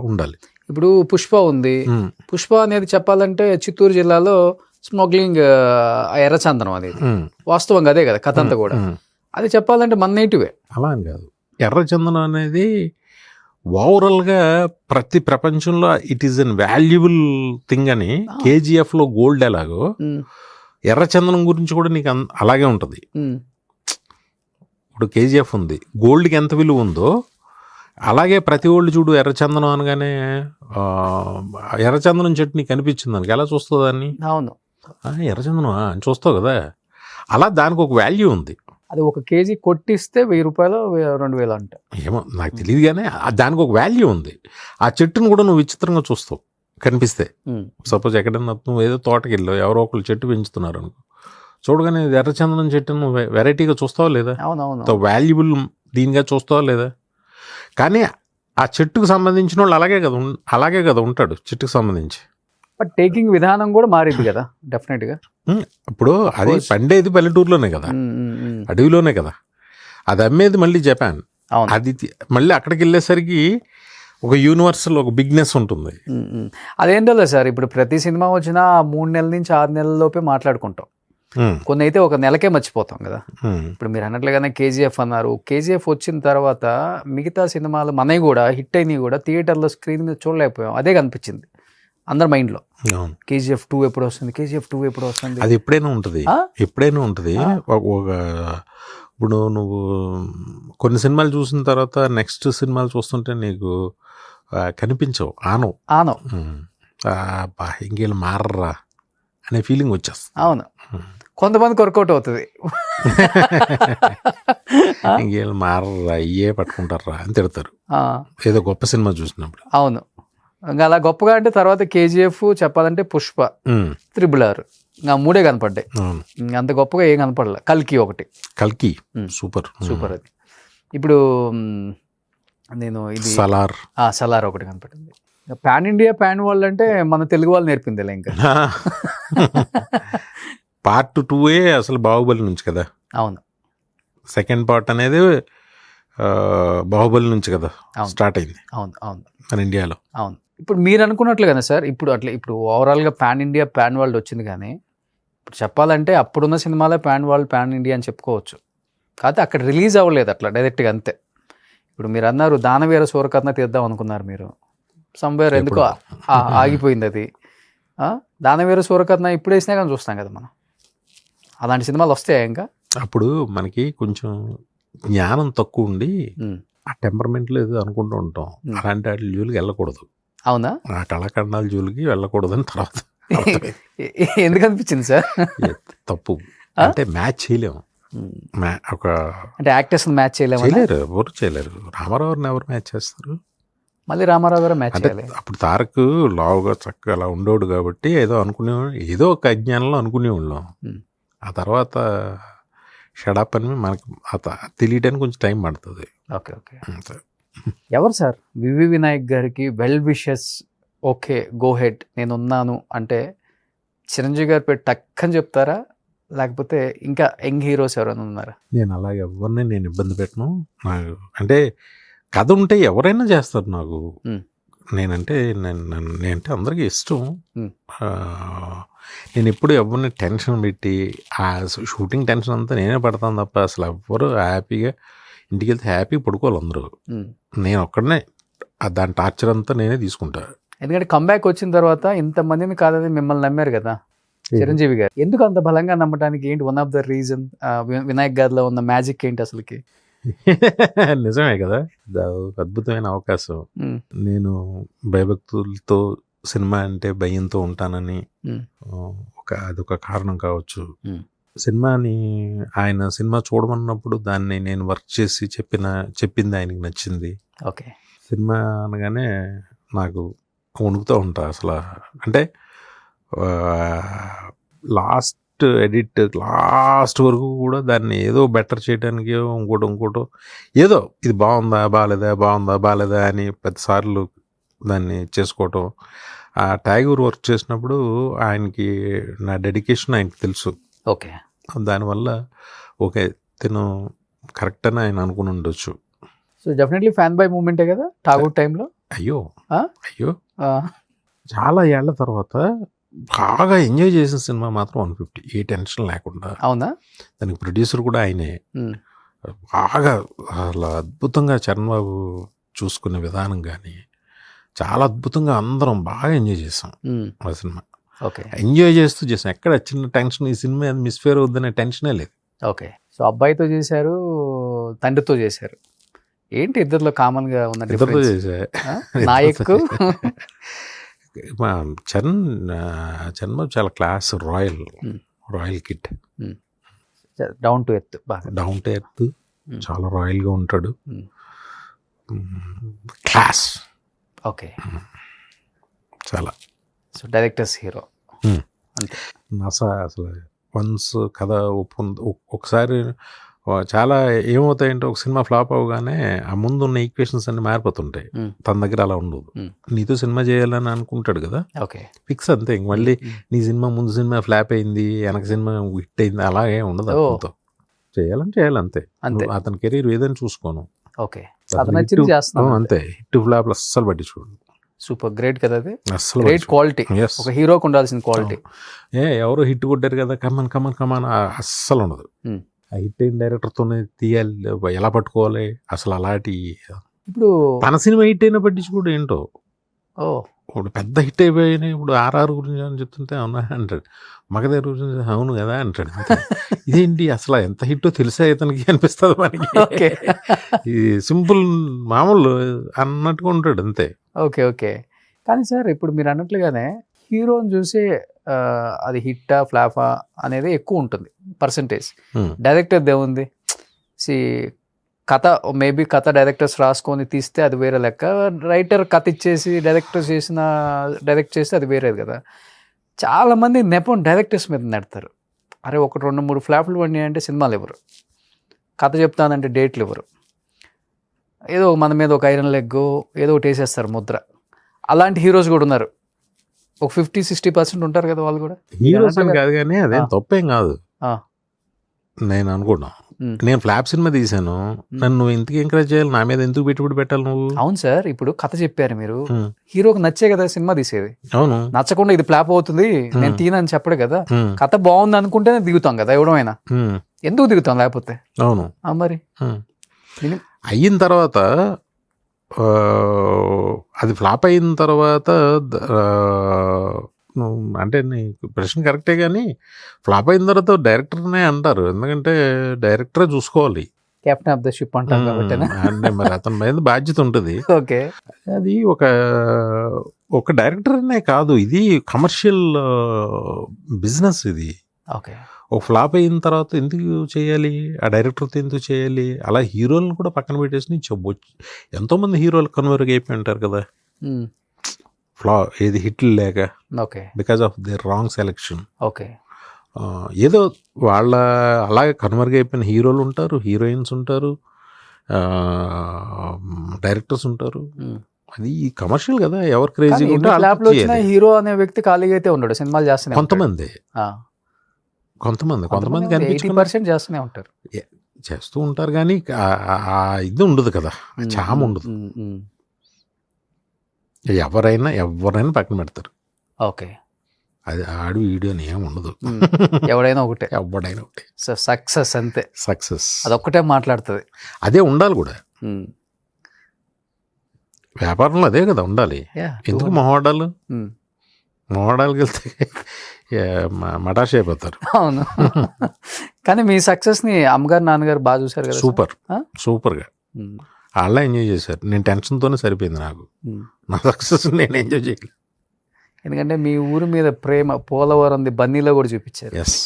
ఉండాలి. ఇప్పుడు పుష్ప ఉంది. పుష్ప అనేది చెప్పాలంటే చిత్తూరు జిల్లాలో స్మగ్లింగ్ ఎర్రచందనం అనేది వాస్తవంగా అదే కదా కథ అంతా కూడా. అది చెప్పాలంటే మన నేటివే. అలా అని కాదు, ఎర్రచందనం అనేది ఓవరాల్గా ప్రతి ప్రపంచంలో it is an valuable thing అని. కేజీఎఫ్లో గోల్డ్ ఎలాగో ఎర్రచందనం గురించి కూడా నీకు అలాగే ఉంటుంది. ఇప్పుడు కేజీఎఫ్ ఉంది, గోల్డ్కి ఎంత విలువ ఉందో అలాగే ప్రతి వాళ్ళు చూడు ఎర్రచందనం అనగానే ఎర్రచందనం చెట్టు నీకు కనిపించింది దానికి ఎలా చూస్తావు దాన్ని? అవును, ఎర్రచందనం అని చూస్తావు కదా. అలా దానికి ఒక వాల్యూ ఉంది. అది 1 కేజీ కొట్టిస్తే 1000 రూపాయలు 2000 అంట, ఏమో నాకు తెలియదు, కానీ దానికి ఒక వాల్యూ ఉంది. ఆ చెట్టును కూడా నువ్వు విచిత్రంగా చూస్తావు కనిపిస్తే. సపోజ్ ఎక్కడన్నా నువ్వు ఏదో తోటకి వెళ్ళావు, ఎవరో ఒకళ్ళు చెట్టు పెంచుతున్నారు అనుకో, చూడగానే ఎర్రచందనం చెట్టు నువ్వు వెరైటీగా చూస్తావా లేదా? అవునవును, వాల్యుబుల్ దీనిగా చూస్తావా లేదా? కానీ ఆ చెట్టుకు సంబంధించిన వాళ్ళు అలాగే కదా ఉంటాడు చెట్టుకు సంబంధించి. బట్ టేకింగ్ విధానం కూడా మారింది కదా డెఫినెట్గా. ఇప్పుడు అది పండేది పల్లెటూరులోనే కదా, అడవిలోనే కదా. అది అమ్మేది మళ్ళీ జపాన్. అది మళ్ళీ అక్కడికి వెళ్ళేసరికి ఒక యూనివర్సల్ ఒక బిగ్నెస్ ఉంటుంది. అదేంటో సార్, ఇప్పుడు ప్రతి సినిమా వచ్చినా 3 నెలల నుంచి 6 నెలల లోపే మాట్లాడుకుంటాం. కొన్ని అయితే 1 నెలకే మర్చిపోతాం కదా. ఇప్పుడు మీరు అన్నట్లుగానే కేజీఎఫ్ అన్నారు. కేజీఎఫ్ వచ్చిన తర్వాత మిగతా సినిమాలు మనవి కూడా హిట్ అయినవి కూడా థియేటర్లో స్క్రీన్ మీద చూడలేకపోయాం. అదే కనిపించింది అందరి మైండ్లో. కేజీఎఫ్ 2 ఎప్పుడు వస్తుంది, కేజీఎఫ్ 2 ఎప్పుడు వస్తుంది? అది ఎప్పుడైనా ఉంటుంది. ఇప్పుడు నువ్వు కొన్ని సినిమాలు చూసిన తర్వాత నెక్స్ట్ సినిమాలు చూస్తుంటే నీకు కనిపించవు, ఆనవు. ఇంకేళ్ళు మారరా అనే ఫీలింగ్ వచ్చేస్తుంది. అవును, కొంతమందికి వర్కౌట్ అవుతుంది. ఇంకేళ్ళు మారరా అయ్యే పట్టుకుంటారా అని తిడతారు ఆ, ఏదో గొప్ప సినిమా చూసినప్పుడు. అవును. ఇంకా అలా గొప్పగా అంటే తర్వాత కేజీఎఫ్, చెప్పాలంటే పుష్ప, ఉమ్, RRR, ఇంకా 3 కనపడ్డాయి. అవును. ఇంకా అంత గొప్పగా ఏం కనపడలే. కల్కి ఒకటి కల్కి ఉమ్. సూపర్. సూపర్. అది ఇప్పుడు నేను ఇది సలార్. సలార్ ఒకటి కనపడింది. పాన్ ఇండియా పాన్ వరల్డ్ అంటే మన తెలుగు వాళ్ళు నేర్పింది ఇంకా. పార్ట్ 2 అసలు బాహుబలి నుంచి కదా. అవును. సెకండ్ పార్ట్ అనేది బాహుబలి నుంచి కదా అవును. స్టార్ట్ అయింది అవును. అవును. మన ఇండియాలో. అవును. ఇప్పుడు మీరు అనుకున్నట్లు కదా సార్, ఇప్పుడు ఓవరాల్గా పాన్ ఇండియా పాన్ వరల్డ్ వచ్చింది. కానీ ఇప్పుడు చెప్పాలంటే అప్పుడున్న సినిమాలే పాన్ వరల్డ్ పాన్ ఇండియా అని చెప్పుకోవచ్చు. కాకపోతే అక్కడ రిలీజ్ అవ్వలేదు అట్లా డైరెక్ట్గా, అంతే. ఇప్పుడు మీరు అన్నారు దానవీర సూరకర్ణ తీద్దాం అనుకున్నారు మీరు, సంవేర్ ఎందుకో ఆగిపోయింది అది. దానవీర సూరకర్ణ ఇప్పుడు వేసినా కానీ చూస్తాం కదా మనం. అలాంటి సినిమాలు వస్తాయా ఇంకా? అప్పుడు మనకి కొంచెం జ్ఞానం తక్కువ ఉండి ఉమ్. ఆ టెంపర్మెంట్లో ఏదో అనుకుంటూ ఉంటాం. అలాంటి వాటి జోలికి వెళ్ళకూడదు, అవునా? ఆ కళాఖండాల జోలికి వెళ్ళకూడదు అని తర్వాత ఎందుకు అనిపించింది సార్? తప్పు అంటే మ్యాచ్ చేయలేము. ఒక అంటే యాక్టర్స్ మ్యాచ్ చేయలేము. చేయలేరు, ఎవరు చేయలేరు. రామారావుని ఎవరు మ్యాచ్ చేస్తారు? మళ్ళీ రామారావు గారు మ్యాచ్ అంటే చేయాలి. అప్పుడు తారక్ లావుగా చక్కగా అలా ఉండేవాడు కాబట్టి ఏదో ఏదో ఒక అజ్ఞానంలో అనుకునేవాళ్ళం. ఆ తర్వాత షడప్ అని మనకు తెలియడానికి కొంచెం టైం పడుతుంది. ఓకే. ఓకే. ఎవరు సార్ వివి వినాయక్ గారికి well wishes, okay go head నేను ఉన్నాను అంటే చిరంజీవి గారి పేరు టక్కని చెప్తారా, లేకపోతే ఇంకా యంగ్ హీరోస్ ఎవరైనా ఉన్నారా? నేను అలాగే ఎవరిని నేను ఇబ్బంది పెట్టను. నాకు అంటే కథ ఉంటే ఎవరైనా చేస్తారు నాకు. నేనంటే నేనంటే అందరికీ ఇష్టం. నేను ఎప్పుడు ఎవరిని టెన్షన్ పెట్టి ఆ షూటింగ్ టెన్షన్ అంతా నేనే పడతాను తప్ప అసలు ఎవ్వరు హ్యాపీగా ఇంటికి వెళ్తే హ్యాపీగా పడుకోవాలి అందరూ. నేను ఒక్కడనే దాని టార్చర్ అంతా నేనే తీసుకుంటా. ఎందుకంటే కంబ్యాక్ వచ్చిన తర్వాత ఇంతమందిని కాదని మిమ్మల్ని నమ్మారు కదా చిరంజీవి గారు. ఎందుకు అంత బలంగా నమ్మడానికి ఏంటి one of the reason? Vinayak గారిలో ఉన్న మ్యాజిక్ ఏంటి అసలుకి? నిజమే కదా, అద్భుతమైన అవకాశం. నేను భయభక్తులతో సినిమా అంటే భయంతో ఉంటానని అదొక కారణం కావచ్చు. సినిమాని ఆయన సినిమా చూడమన్నప్పుడు దాన్ని నేను వర్క్ చేసి చెప్పింది ఆయనకి నచ్చింది. ఓకే. సినిమా అనగానే నాకు వణుకుతూ ఉంటా అసలు. అంటే లాస్ట్ వరకు కూడా దాన్ని ఏదో బెటర్ చేయడానికి ఇంకోటో ఏదో ఇది బాగుందా అని పెద్దసార్లు దాన్ని చేసుకోవటం. ఆ ట్యాగూర్ వర్క్ చేసినప్పుడు ఆయనకి నా డెడికేషన్ ఆయనకి తెలుసు. ఓకే. దానివల్ల ఓకే తిను కరెక్ట్ అని ఆయన అనుకుని ఉండొచ్చు. సో డెఫినెట్లీ ఫ్యాన్ బై మూమెంటే కదా ఠాగూర్ టైంలో. అయ్యో చాలా ఏళ్ల తర్వాత బాగా ఎంజాయ్ చేసిన సినిమా మాత్రం 150, ఏ టెన్షన్ లేకుండా. అవునా? దానికి ప్రొడ్యూసర్ కూడా ఆయనే. బాగా అలా అద్భుతంగా చరణ్ బాబు చూసుకునే విధానం కానీ చాలా అద్భుతంగా అందరం బాగా ఎంజాయ్ చేసాం ఆ సినిమా. ఓకే. ఎంజాయ్ చేస్తూ చేసాం, ఎక్కడ చిన్న టెన్షన్ ఈ సినిమా మిస్ఫేర్ అవుద్దనే టెన్షనే లేదు. ఓకే. సో అబ్బాయితో చేశారు, తండ్రితో చేశారు. ఏంటి ఇద్దరిలో కామన్ గా ఉన్న ఇద్దరితో చేసా. నాయక్ చరణ్ బాబు చాలా class, royal kid, down to earth, చాలా రాయల్గా ఉంటాడు, క్లాస్. ఓకే. చాలా. సో డైరెక్టర్స్ హీరో అంతే. అసలు వన్స్ కథ ఒకసారి చాలా ఏమవుతాయంటే ఒక సినిమా ఫ్లాప్ అవగానే ఆ ముందు ఉన్న ఈక్వేషన్స్ అన్ని మారిపోతుంటాయి. తన దగ్గర అలా ఉండదు. నీతో సినిమా చేయాలని అనుకుంటాడు కదా, ఓకే ఫిక్స్ అంతే. మళ్ళీ నీ సినిమా ముందు సినిమా ఫ్లాప్ అయింది, వెనక సినిమా హిట్ అయింది, అలాగే ఉండదు. అతనితో చేయాలంతే. అతని కెరీర్ ఏదైనా చూసుకోను. ఓకే. అంతే. హిట్ ఫ్లాప్ అస్సలు పట్టించుకోండి. సూపర్ గ్రేట్ కదా అది. అస్సలు గ్రేట్ క్వాలిటీ, ఒక హీరోకి ఉండాల్సిన క్వాలిటీ. ఎవరో హిట్ కొట్టారు కదా కమన్ అస్సలు ఉండదు. ఆ హిట్ అయిన డైరెక్టర్తోనే తీయాలి, ఎలా పట్టుకోవాలి అసలు అలాంటి. ఇప్పుడు తన సినిమా హిట్ అయినా పట్టించుకోడు ఏంటో. ఇప్పుడు పెద్ద హిట్ అయిపోయినాయి. ఇప్పుడు ఆర్ఆర్ గురించి అని చెప్తుంటే అవునా అంటాడు, మగధీర గురించి అవును కదా అంటాడు. ఇదేంటి అసలు ఎంత హిట్టో తెలిసే ఇతనికి అనిపిస్తుంది మనకి. ఇది సింపుల్ మామూలు అన్నట్టుగా ఉంటాడు అంతే. ఓకే. కానీ సార్ ఇప్పుడు మీరు అన్నట్లుగానే హీరోని చూసి అది హిట్టా ఫ్లాపా అనేది ఎక్కువ ఉంటుంది పర్సంటేజ్. డైరెక్టర్ దేవుంది కథ మేబీ కథ డైరెక్టర్స్ రాసుకొని తీస్తే అది వేరే లెక్క, రైటర్ కథ ఇచ్చేసి డైరెక్ట్ చేస్తే అది వేరేది కదా. చాలామంది నెపం డైరెక్టర్స్ మీద నెడతారు. అరే 1-2-3 ఫ్లాప్లు పడినాయి అంటే సినిమాలు ఇవ్వరు, కథ చెప్తానంటే డేట్లు ఇవ్వరు, ఏదో మన మీద ఒక ఐరన్ లెగ్ ఏదో ఒకటి వేసేస్తారు ముద్ర. అలాంటి హీరోస్ కూడా ఉన్నారు, ఒక 50-60% ఉంటారు కదా వాళ్ళు కూడా. హీరోస్ అని కాదు కానీ అదేం తప్పేం కాదు నేను అనుకున్నా. నేను ఫ్లాప్ సినిమా తీసాను, నన్ను ఇంతకు ఎంకరేజ్ చేయాలి, నా మీద ఎందుకు పెట్టుబడి పెట్టాలి నువ్వు? అవును సార్, ఇప్పుడు కథ చెప్పారు మీరు, హీరోకి నచ్చే కదా సినిమా తీసేది. అవును, నచ్చకుండా ఇది ఫ్లాప్ అవుతుంది నేను తీనని చెప్పడు కదా. కథ బాగుంది అనుకుంటేనే దిగుతాం కదా ఎవడమైనా, ఎందుకు దిగుతాం లేకపోతే? అవును మరి అయిన తర్వాత అది ఫ్లాప్ అయిన తర్వాత అంటే నీకు ప్రశ్న కరెక్టే, కానీ ఫ్లాప్ అయిన తర్వాత డైరెక్టర్నే అంటారు, ఎందుకంటే డైరెక్టరే చూసుకోవాలి, కెప్టెన్ ఆఫ్ ద షిప్ అంటారు కాబట్టి. అంటే మరి అతని మీద బాధ్యత ఉంటుంది. ఓకే, అది ఒక డైరెక్టర్నే కాదు, ఇది కమర్షియల్ బిజినెస్ ఇది. ఓకే, ఒక ఫ్లాప్ అయిన తర్వాత ఎందుకు చేయాలి, ఆ డైరెక్టర్తో ఎందుకు చేయాలి? అలా హీరోలను కూడా పక్కన పెట్టేసి ఎంతోమంది హీరోలు కన్వర్ట్ అయిపోయి ఉంటారు కదా, ఏది హిట్లు లేక, because of their wrong selection. Okay, ఏదో వాళ్ళ అలాగే కన్వర్ట్ అయిపోయిన హీరోలు ఉంటారు, హీరోయిన్స్ ఉంటారు, డైరెక్టర్స్ ఉంటారు. అది కమర్షియల్ కదా, ఎవరు క్రేజీగా ఉంటే హీరో అనే వ్యక్తి ఖాళీగా అయితే ఉండడు, సినిమాలు చేస్తూనే. కొంతమంది చేస్తూనే ఉంటారు, చేస్తూ ఉంటారు, కానీ ఇది ఉండదు కదా, చామ ఉండదు. ఎవరైనా పక్కన పెడతారు. ఓకే, అది ఆడు వీడియోని ఏమి ఉండదు, ఎవడైనా ఒకటే, ఎవడైనా ఒకటే. సక్సెస్ అంతే, సక్సెస్ అదొక్కటే మాట్లాడుతుంది, అదే ఉండాలి కూడా. వ్యాపారంలో అదే కదా ఉండాలి. ఎందుకు మొహడాలకు వెళ్తే మటాష్ అయిపోతారు. అవును, కానీ మీ సక్సెస్ని అమ్మగారు నాన్నగారు బాగా చూసారు కదా. సూపర్గా వాళ్ళ ఎంజాయ్ చేశారు. నేను టెన్షన్తోనే సరిపోయింది నాకు, నా సక్సెస్ నేను ఎంజాయ్ చేయలేదు. ఎందుకంటే మీ ఊరి మీద ప్రేమ పోలవరం బన్నీలో కూడా చూపించారు. ఎస్,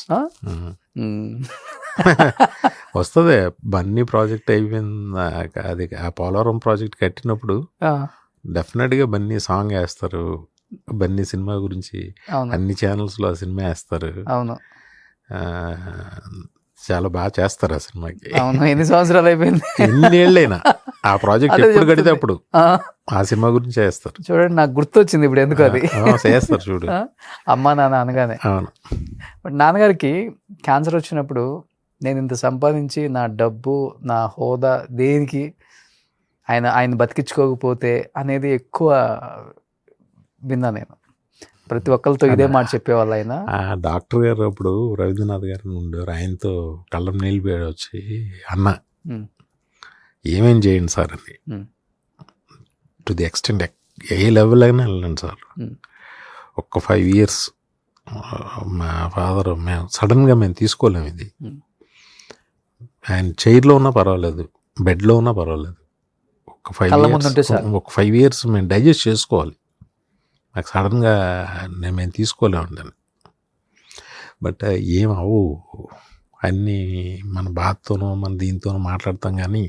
వస్తుంది. బన్నీ ప్రాజెక్ట్ అయిపోయింది, అది ఆ పోలవరం ప్రాజెక్ట్ కట్టినప్పుడు డెఫినెట్గా బన్నీ సాంగ్ వేస్తారు, బన్నీ సినిమా గురించి అన్ని ఛానల్స్లో ఆ సినిమా వేస్తారు. అవును, చాలా బాగా చేస్తారు ఆ సినిమాకి. అవును, ఎన్ని సంవత్సరాలు అయిపోయింది, ఎన్నేళ్ళైనా ఆ ప్రాజెక్ట్ ఎప్పుడు కడితే అప్పుడు ఆ సినిమా గురించి చేస్తారు. చూడండి, నాకు గుర్తొచ్చింది ఇప్పుడు ఎందుకు అది చేస్తారు చూడు, అమ్మా నాన్న అనగానే. అవును, బట్ నాన్నగారికి క్యాన్సర్ వచ్చినప్పుడు నేను ఇంత సంపాదించి నా డబ్బు నా హోదా దేనికి, ఆయన బతికించుకోకపోతే అనేది ఎక్కువ విన్నా నేను. ప్రతి ఒక్కరితో ఇదే మాట చెప్పేవాళ్ళు ఆయన. డాక్టర్ గారు అప్పుడు రవీంద్రనాథ్ గారు ఉండేవారు, ఆయనతో కళ్ళం నీళ్ళు వచ్చి అన్న ఏమేం చేయండి సార్ అని, to the extent A level అయినా వెళ్ళండి సార్, ఒక్క 5 years మా ఫాదర్ మేము సడన్గా మేము తీసుకోలేము, ఇది ఆయన చైర్లో ఉన్నా పర్వాలేదు, బెడ్లో ఉన్నా పర్వాలేదు, ఒక 5 years మేము డైజెస్ట్ చేసుకోవాలి, నాకు సడన్గా మేము తీసుకోలేము అని. బట్ ఏమవు, అన్నీ మన బాధతోనో మన దీంతోనో మాట్లాడతాం, కానీ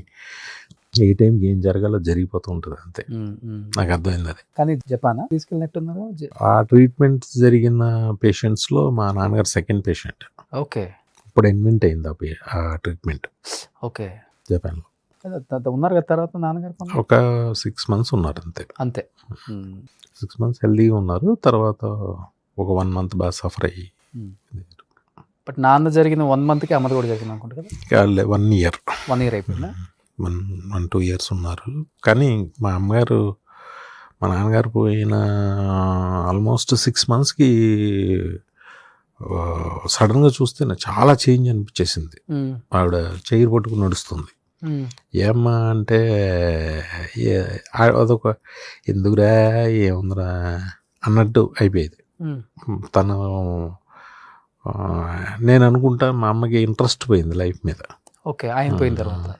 ఏ టైంకి ఏం జరగాలో జరిగిపోతూ ఉంటుంది అంతే. నాకు అర్థమైంది అది. కానీ జపానా తీసుకెళ్ళినట్టున్నారు. ఆ ట్రీట్మెంట్ జరిగిన పేషెంట్స్లో మా నాన్నగారు సెకండ్ పేషెంట్. ఓకే, ఇప్పుడు ఇన్వెంట్ అయింది ఆ ట్రీట్మెంట్. ఓకే, జపాన్లో ఉన్నారు కదా. తర్వాత నాన్నగారు ఒక 6 months ఉన్నారు అంతే. 6 months హెల్దీగా ఉన్నారు. తర్వాత ఒక 1 month బాగా సఫర్ అయ్యి. బట్ నాన్న జరిగిన 1 monthకి అమ్మది కూడా జరిగింది అనుకుంటా కదా. 1 year అయిపోయిందా? 1-2 years ఉన్నారు. కానీ మా నాన్నగారు పోయిన ఆల్మోస్ట్ 6 monthsకి సడన్గా చూస్తే నాకు చాలా చేంజ్ అనిపించేసింది. ఆవిడ చైర్ పట్టుకుని నడుస్తుంది. ఏమ్మా అంటే అదొక ఎందుకురా ఏముందిరా అన్నట్టు అయిపోయేది. తను నేను అనుకుంటా మా అమ్మకి ఇంట్రెస్ట్ పోయింది లైఫ్ మీద. ఓకే, ఆయన పోయిన తర్వాత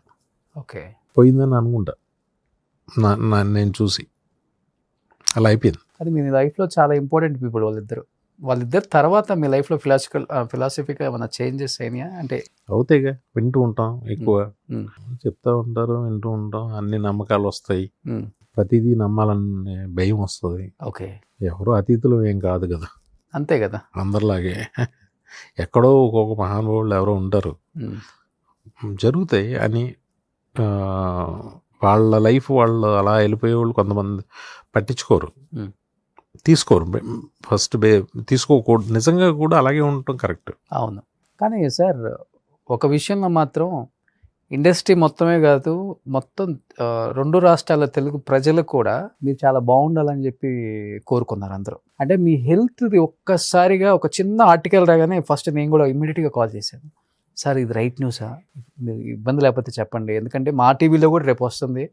పోయిందని అనుకుంటా నేను చూసి, అలా అయిపోయింది. అది మీ లైఫ్లో చాలా ఇంపార్టెంట్ పీపుల్ వాళ్ళిద్దరు తర్వాత మీ లైఫ్లో ఫిలాసఫీగా ఏమైనా చేంజెస్ అయినాయా అంటే? అవుతాయిగా, వింటూ ఉంటాం ఎక్కువ, ఉమ్, చెప్తా ఉంటారు, వింటూ ఉంటాం, అన్ని నమ్మకాలు వస్తాయి, ఉమ్, ప్రతిదీ నమ్మాలనే భయం వస్తుంది. ఓకే, ఎవరు అతీతులు ఏం కాదు కదా, అంతే కదా. అందరిలాగే ఎక్కడో ఒక్కొక్క మహానుభావులు ఎవరో ఉంటారు, ఉమ్, జరుగుతాయి అని వాళ్ళ లైఫ్ వాళ్ళు అలా వెళ్ళిపోయే వాళ్ళు కొంతమంది పట్టించుకోరు, ఉమ్, తీసుకోరు, ఫస్ట్ తీసుకోకూడదు, నిజంగా కూడా అలాగే ఉండటం కరెక్ట్. అవును. కానీ సార్ ఒక విషయంలో మాత్రం ఇండస్ట్రీ మొత్తమే కాదు, మొత్తం 2 రాష్ట్రాల తెలుగు ప్రజలు కూడా మీరు చాలా బాగుండాలని చెప్పి కోరుకున్నారు అందరూ. అంటే మీ హెల్త్ది ఒక్కసారిగా ఒక చిన్న ఆర్టికల్ రాగానే ఫస్ట్ నేను కూడా ఇమ్మీడియట్గా కాల్ చేశాను, సార్ ఇది రైట్ న్యూసా, మీరు ఇబ్బంది లేకపోతే చెప్పండి, ఎందుకంటే మా టీవీలో కూడా రేపు వస్తుంది,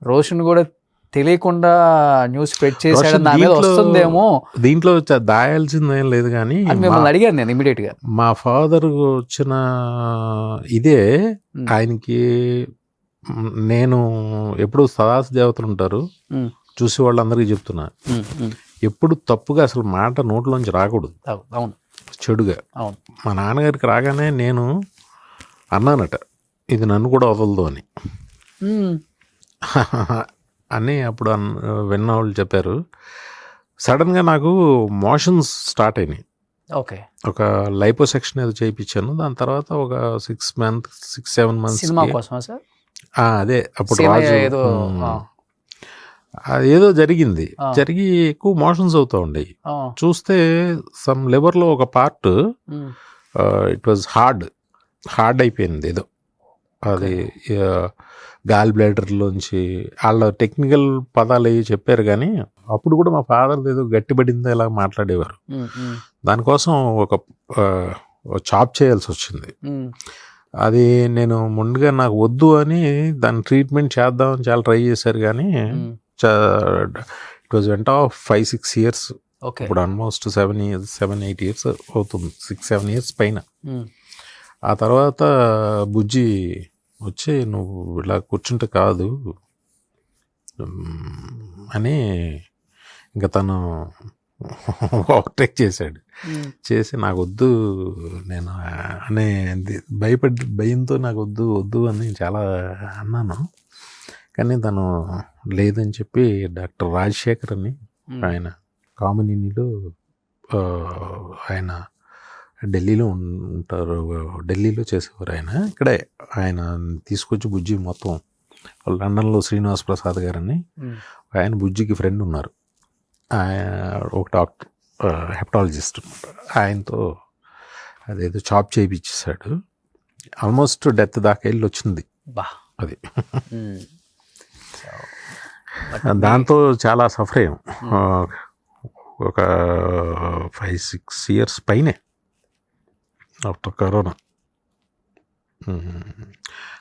రోషన్ కూడా తెలియకుండా న్యూస్ స్ప్రెడ్ చేశాడు, నా మీద వస్తుందేమో, దీంట్లో దాయాల్సిందేం లేదు. కానీ అని మిమ్మల్ని అడిగాను నేను ఇమీడియట్గా. మా ఫాదర్ వచ్చిన ఇదే ఆయనకి, నేను ఎప్పుడు సదాశ దేవతలు ఉంటారు చూసి వాళ్ళందరికీ చెప్తున్నా, ఎప్పుడు తప్పుగా అసలు మాట నోట్లోంచి రాకూడదు. అవును, చెడుగా. అవును. మా నాన్నగారికి రాగానే నేను అన్నానట, ఇది నన్ను కూడా వదలదు అని అని అప్పుడు విన్న వాళ్ళు చెప్పారు. సడన్గా నాకు మోషన్స్ స్టార్ట్ అయినాయి. ఓకే. ఒక లైపోసెక్షన్ ఏదో చేయించాను, దాని తర్వాత ఒక 6-7 months సినిమా కోసమా సార్? అదే అప్పుడు రాజు ఏదో జరిగింది, జరిగి ఎక్కువ మోషన్స్ అవుతూ ఉండేవి. చూస్తే సమ్ లివర్లో ఒక పార్ట్ ఇట్ వాజ్ హార్డ్ అయిపోయింది ఏదో, అది గాల్ బ్లాడర్లోంచి వాళ్ళ టెక్నికల్ పదాలు అవి చెప్పారు. కానీ అప్పుడు కూడా మా ఫాదర్ ఏదో గట్టిపడిందో ఇలా మాట్లాడేవారు. దానికోసం ఒక చాప్ చేయాల్సి వచ్చింది. అది నేను ముందుగా నాకు వద్దు అని దాన్ని ట్రీట్మెంట్ చేద్దామని చాలా ట్రై చేశారు. కానీ ఇట్ వాజ్ వెంట 5-6 years. ఇప్పుడు ఆల్మోస్ట్ 7-8 years అవుతుంది, 6-7 years పైన. ఆ తర్వాత బుజ్జి వచ్చి నువ్వు ఇలా కూర్చుంటే కాదు అని ఇంకా తను ఓవర్టేక్ చేశాడు. చేసి నాకు వద్దు, నేను అనే భయంతో నాకు వద్దు అని చాలా అన్నాను. కానీ తను లేదని చెప్పి డాక్టర్ రాజశేఖర్ అని ఆయన కామినీలో ఆయన ఢిల్లీలో ఉంటారు, ఢిల్లీలో చేసేవారు ఆయన. ఇక్కడే ఆయన తీసుకొచ్చి బుజ్జి మొత్తం లండన్లో శ్రీనివాస్ ప్రసాద్ గారని ఆయన బుజ్జికి ఫ్రెండ్ ఉన్నారు, ఒక డాక్టర్ హెపటాలజిస్ట్ అనమాట. ఆయనతో అదేదో చాప్ చేయించేశాడు. ఆల్మోస్ట్ డెత్ దాకా వెళ్ళి వచ్చింది అది. దాంతో చాలా సఫర్ అయ్యాం ఒక 5-6 years పైనే after corona.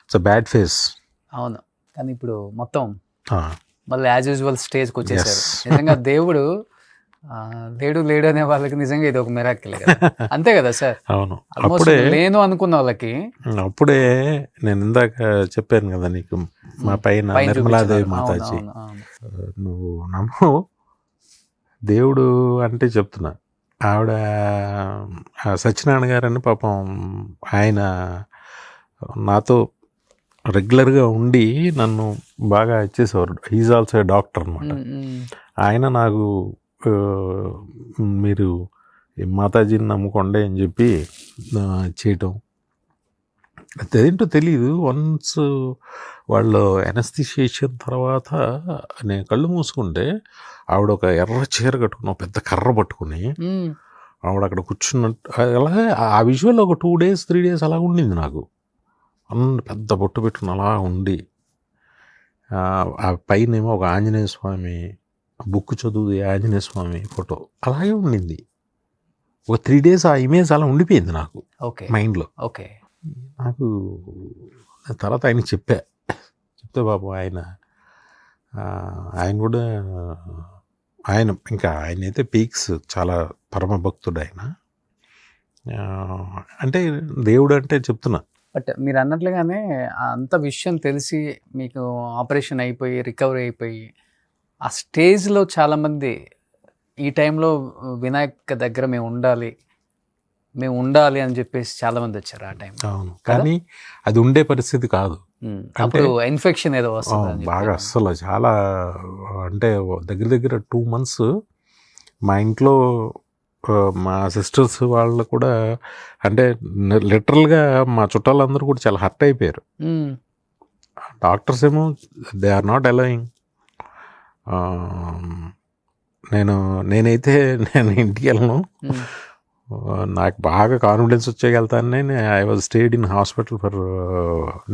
It's a bad phase. అవును. కానీ ఇప్పుడు మొత్తం మళ్ళీ యాజ్ యూజువల్ స్టేజ్కి వచ్చేసారు. నిజంగా దేవుడు లేడు అనే వాళ్ళకి నిజంగా ఇది ఒక మిరాకిల్ కదా, అంతే కదా సార్? అవును. అప్పుడే నేను అనుకున్న వాళ్ళకి అప్పుడే నేను ఇందాక చెప్పాను కదా నీకు, మా పైన నిర్మలాదేవి మాతాజీ, నువ్వు నమ్ము దేవుడు అంటే చెప్తున్నా. ఆవిడ సత్యనారాయణ గారని పాపం ఆయన నాతో రెగ్యులర్గా ఉండి నన్ను బాగా ఇచ్చేసేవారు. హీజ్ ఆల్సో ఏ డాక్టర్ అనమాట. ఆయన నాకు మీరు మాతాజీని నమ్ముకోండి అని చెప్పి చేయటం, అదేంటో తెలీదు. వన్స్ వాళ్ళు ఎనస్థిషియేషన్ తర్వాత నేను కళ్ళు మూసుకుంటే ఆవిడ ఒక ఎర్ర చీర కట్టుకుని పెద్ద కర్ర పట్టుకుని ఆవిడ అక్కడ కూర్చున్నట్టు, అలాగే ఆ విజువల్ ఒక 2 days 3 days అలా ఉండింది నాకు. పెద్ద బొట్టు పెట్టుకుని అలా ఉండి, ఆ పైన ఏమో ఒక ఆంజనేయ స్వామి బుక్ చదువుది ఆంజనేయ స్వామి ఫోటో అలాగే ఉండింది. ఒక 3 days ఆ ఇమేజ్ అలా ఉండిపోయింది నాకు మైండ్లో. ఓకే. నాకు తర్వాత ఆయనకి చెప్తే బాబు ఆయన కూడా ఆయనైతే పీక్స్ చాలా పరమ భక్తుడు ఆయన. అంటే దేవుడు అంటే చెప్తున్నా. బట్ మీరు అన్నట్లుగానే అంత విషయం తెలిసి మీకు ఆపరేషన్ అయిపోయి రికవరీ అయిపోయి ఆ స్టేజ్లో చాలామంది ఈ టైంలో వినాయక్ దగ్గర మేము ఉండాలి అని చెప్పేసి చాలా మంది వచ్చారు ఆ టైం. అవును, కానీ అది ఉండే పరిస్థితి కాదు. అప్పుడు ఇన్ఫెక్షన్ ఏదో వస్తుంది బాగా అస్సలు చాలా, అంటే దగ్గర దగ్గర 2 months మా ఇంట్లో మా సిస్టర్స్ వాళ్ళు కూడా, అంటే లిటరల్గా మా చుట్టాలందరూ కూడా చాలా హర్ట్ అయిపోయారు. డాక్టర్స్ ఏమో దే ఆర్ నాట్ అలౌయింగ్. నేనైతే ఇంటికి వెళ్ళను, నాకు బాగా కాన్ఫిడెన్స్ వచ్చేయగలుగుతాను. నేను I was stayed in hospital for,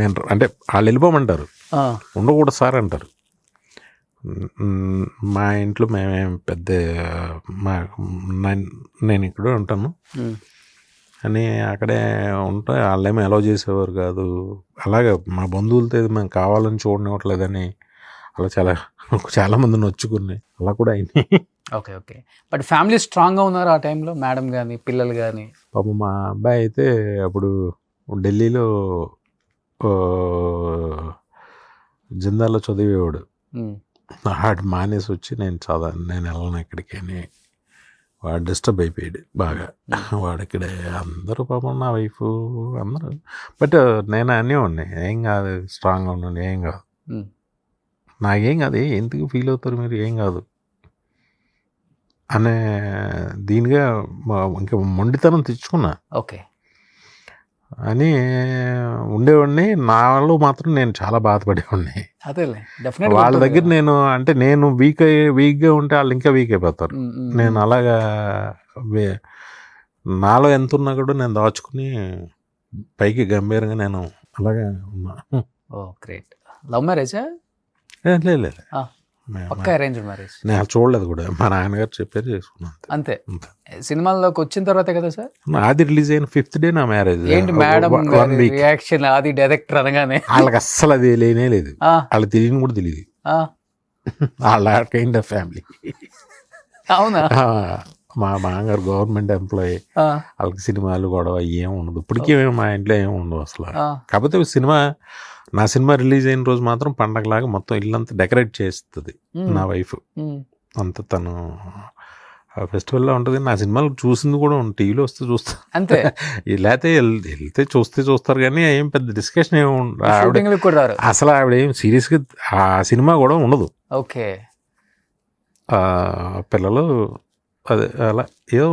నేను అంటే వాళ్ళు వెళ్ళిపోమంటారు, ఉండకూడదు సార్ అంటారు. మా ఇంట్లో మేమేం పెద్ద నేను ఇక్కడే ఉంటాను అని అక్కడే ఉంటే వాళ్ళేమో అలౌ చేసేవారు కాదు. అలాగే మా బంధువులతో మేము కావాలని చూడనివ్వట్లేదని అలా చాలా మంది నొచ్చుకున్నాయి, అలా కూడా అయినాయి. Okay okay. బట్ ఫ్యామిలీ స్ట్రాంగ్గా ఉన్నారు ఆ టైంలో, మేడం కానీ పిల్లలు కానీ? పాపం మా అబ్బాయి అయితే అప్పుడు ఢిల్లీలో జిందాలో చదివేవాడు. వాడు మానేసి వచ్చి నేను వెళ్ళను ఎక్కడికి అని వాడు డిస్టర్బ్ అయిపోయాడు బాగా. వాడు ఇక్కడే అందరూ పాపం నా వైఫ్ అందరూ. బట్ నేను అనేవాడిని ఏం కాదు, స్ట్రాంగ్గా ఉండండి, ఏం కాదు, నాకేం కాదు, ఎందుకు ఫీల్ అవుతారు మీరు, ఏం కాదు అనే దీనిగా ఇంకా మొండితనం తెచ్చుకున్నా. ఓకే అని ఉండేవాడిని. నాలో మాత్రం నేను చాలా బాధపడేవాడిని. అదేలే, వాళ్ళ దగ్గర నేను వీక్గా ఉంటే వాళ్ళు ఇంకా వీక్ అయిపోతారు. నేను అలాగా నాలో ఎంత ఉన్నా కూడా నేను దాచుకుని పైకి గంభీరంగా నేను అలాగే ఉన్నా. ఓ గ్రేట్. లవ్ మ్యారేజా? లేదు, పక్కా అరేంజ్డ్ మ్యారేజ్. నేను చూడలేదు కూడా, మా నాన్నగారు చెప్పారు, చేసుకున్నాను అంతే. సినిమాల్లోకి వచ్చిన తర్వాతే కదా సార్? అది రిలీజ్ అయిన 5th day నా మ్యారేజ్. ఏంటి మేడం రియాక్షన్ అది డైరెక్టర్ అనగానే? వాళ్ళకి అస్సలు అది లేనే లేదు, వాళ్ళకి తెలియని కూడా తెలియదు. వాళ్ళ కైండ్ ఆఫ్ ఫ్యామిలీ. అవునా? మా మామగారు గవర్నమెంట్ ఎంప్లాయీ, వాళ్ళకి సినిమాలు గొడవ ఏం ఉండదు. ఇప్పటికీ మా ఇంట్లో ఏం ఉండదు అసలు. కాకపోతే నా సినిమా రిలీజ్ అయిన రోజు మాత్రం పండగలాగా మొత్తం ఇల్లంతా డెకరేట్ చేస్తుంది నా వైఫ్. అంత తను ఫెస్టివల్లో ఉంటుంది. నా సినిమాలు చూసింది కూడా టీవీలో వస్తే చూస్తాను అంతే. లేకపోతే వెళ్తే చూస్తారు కానీ ఏం పెద్ద డిస్కషన్ ఏమి ఉండదు అసలు. ఆవిడ ఏం సీరియస్గా ఆ సినిమా కూడా ఉండదు. ఓకే. పిల్లలు అదే అలా ఏదో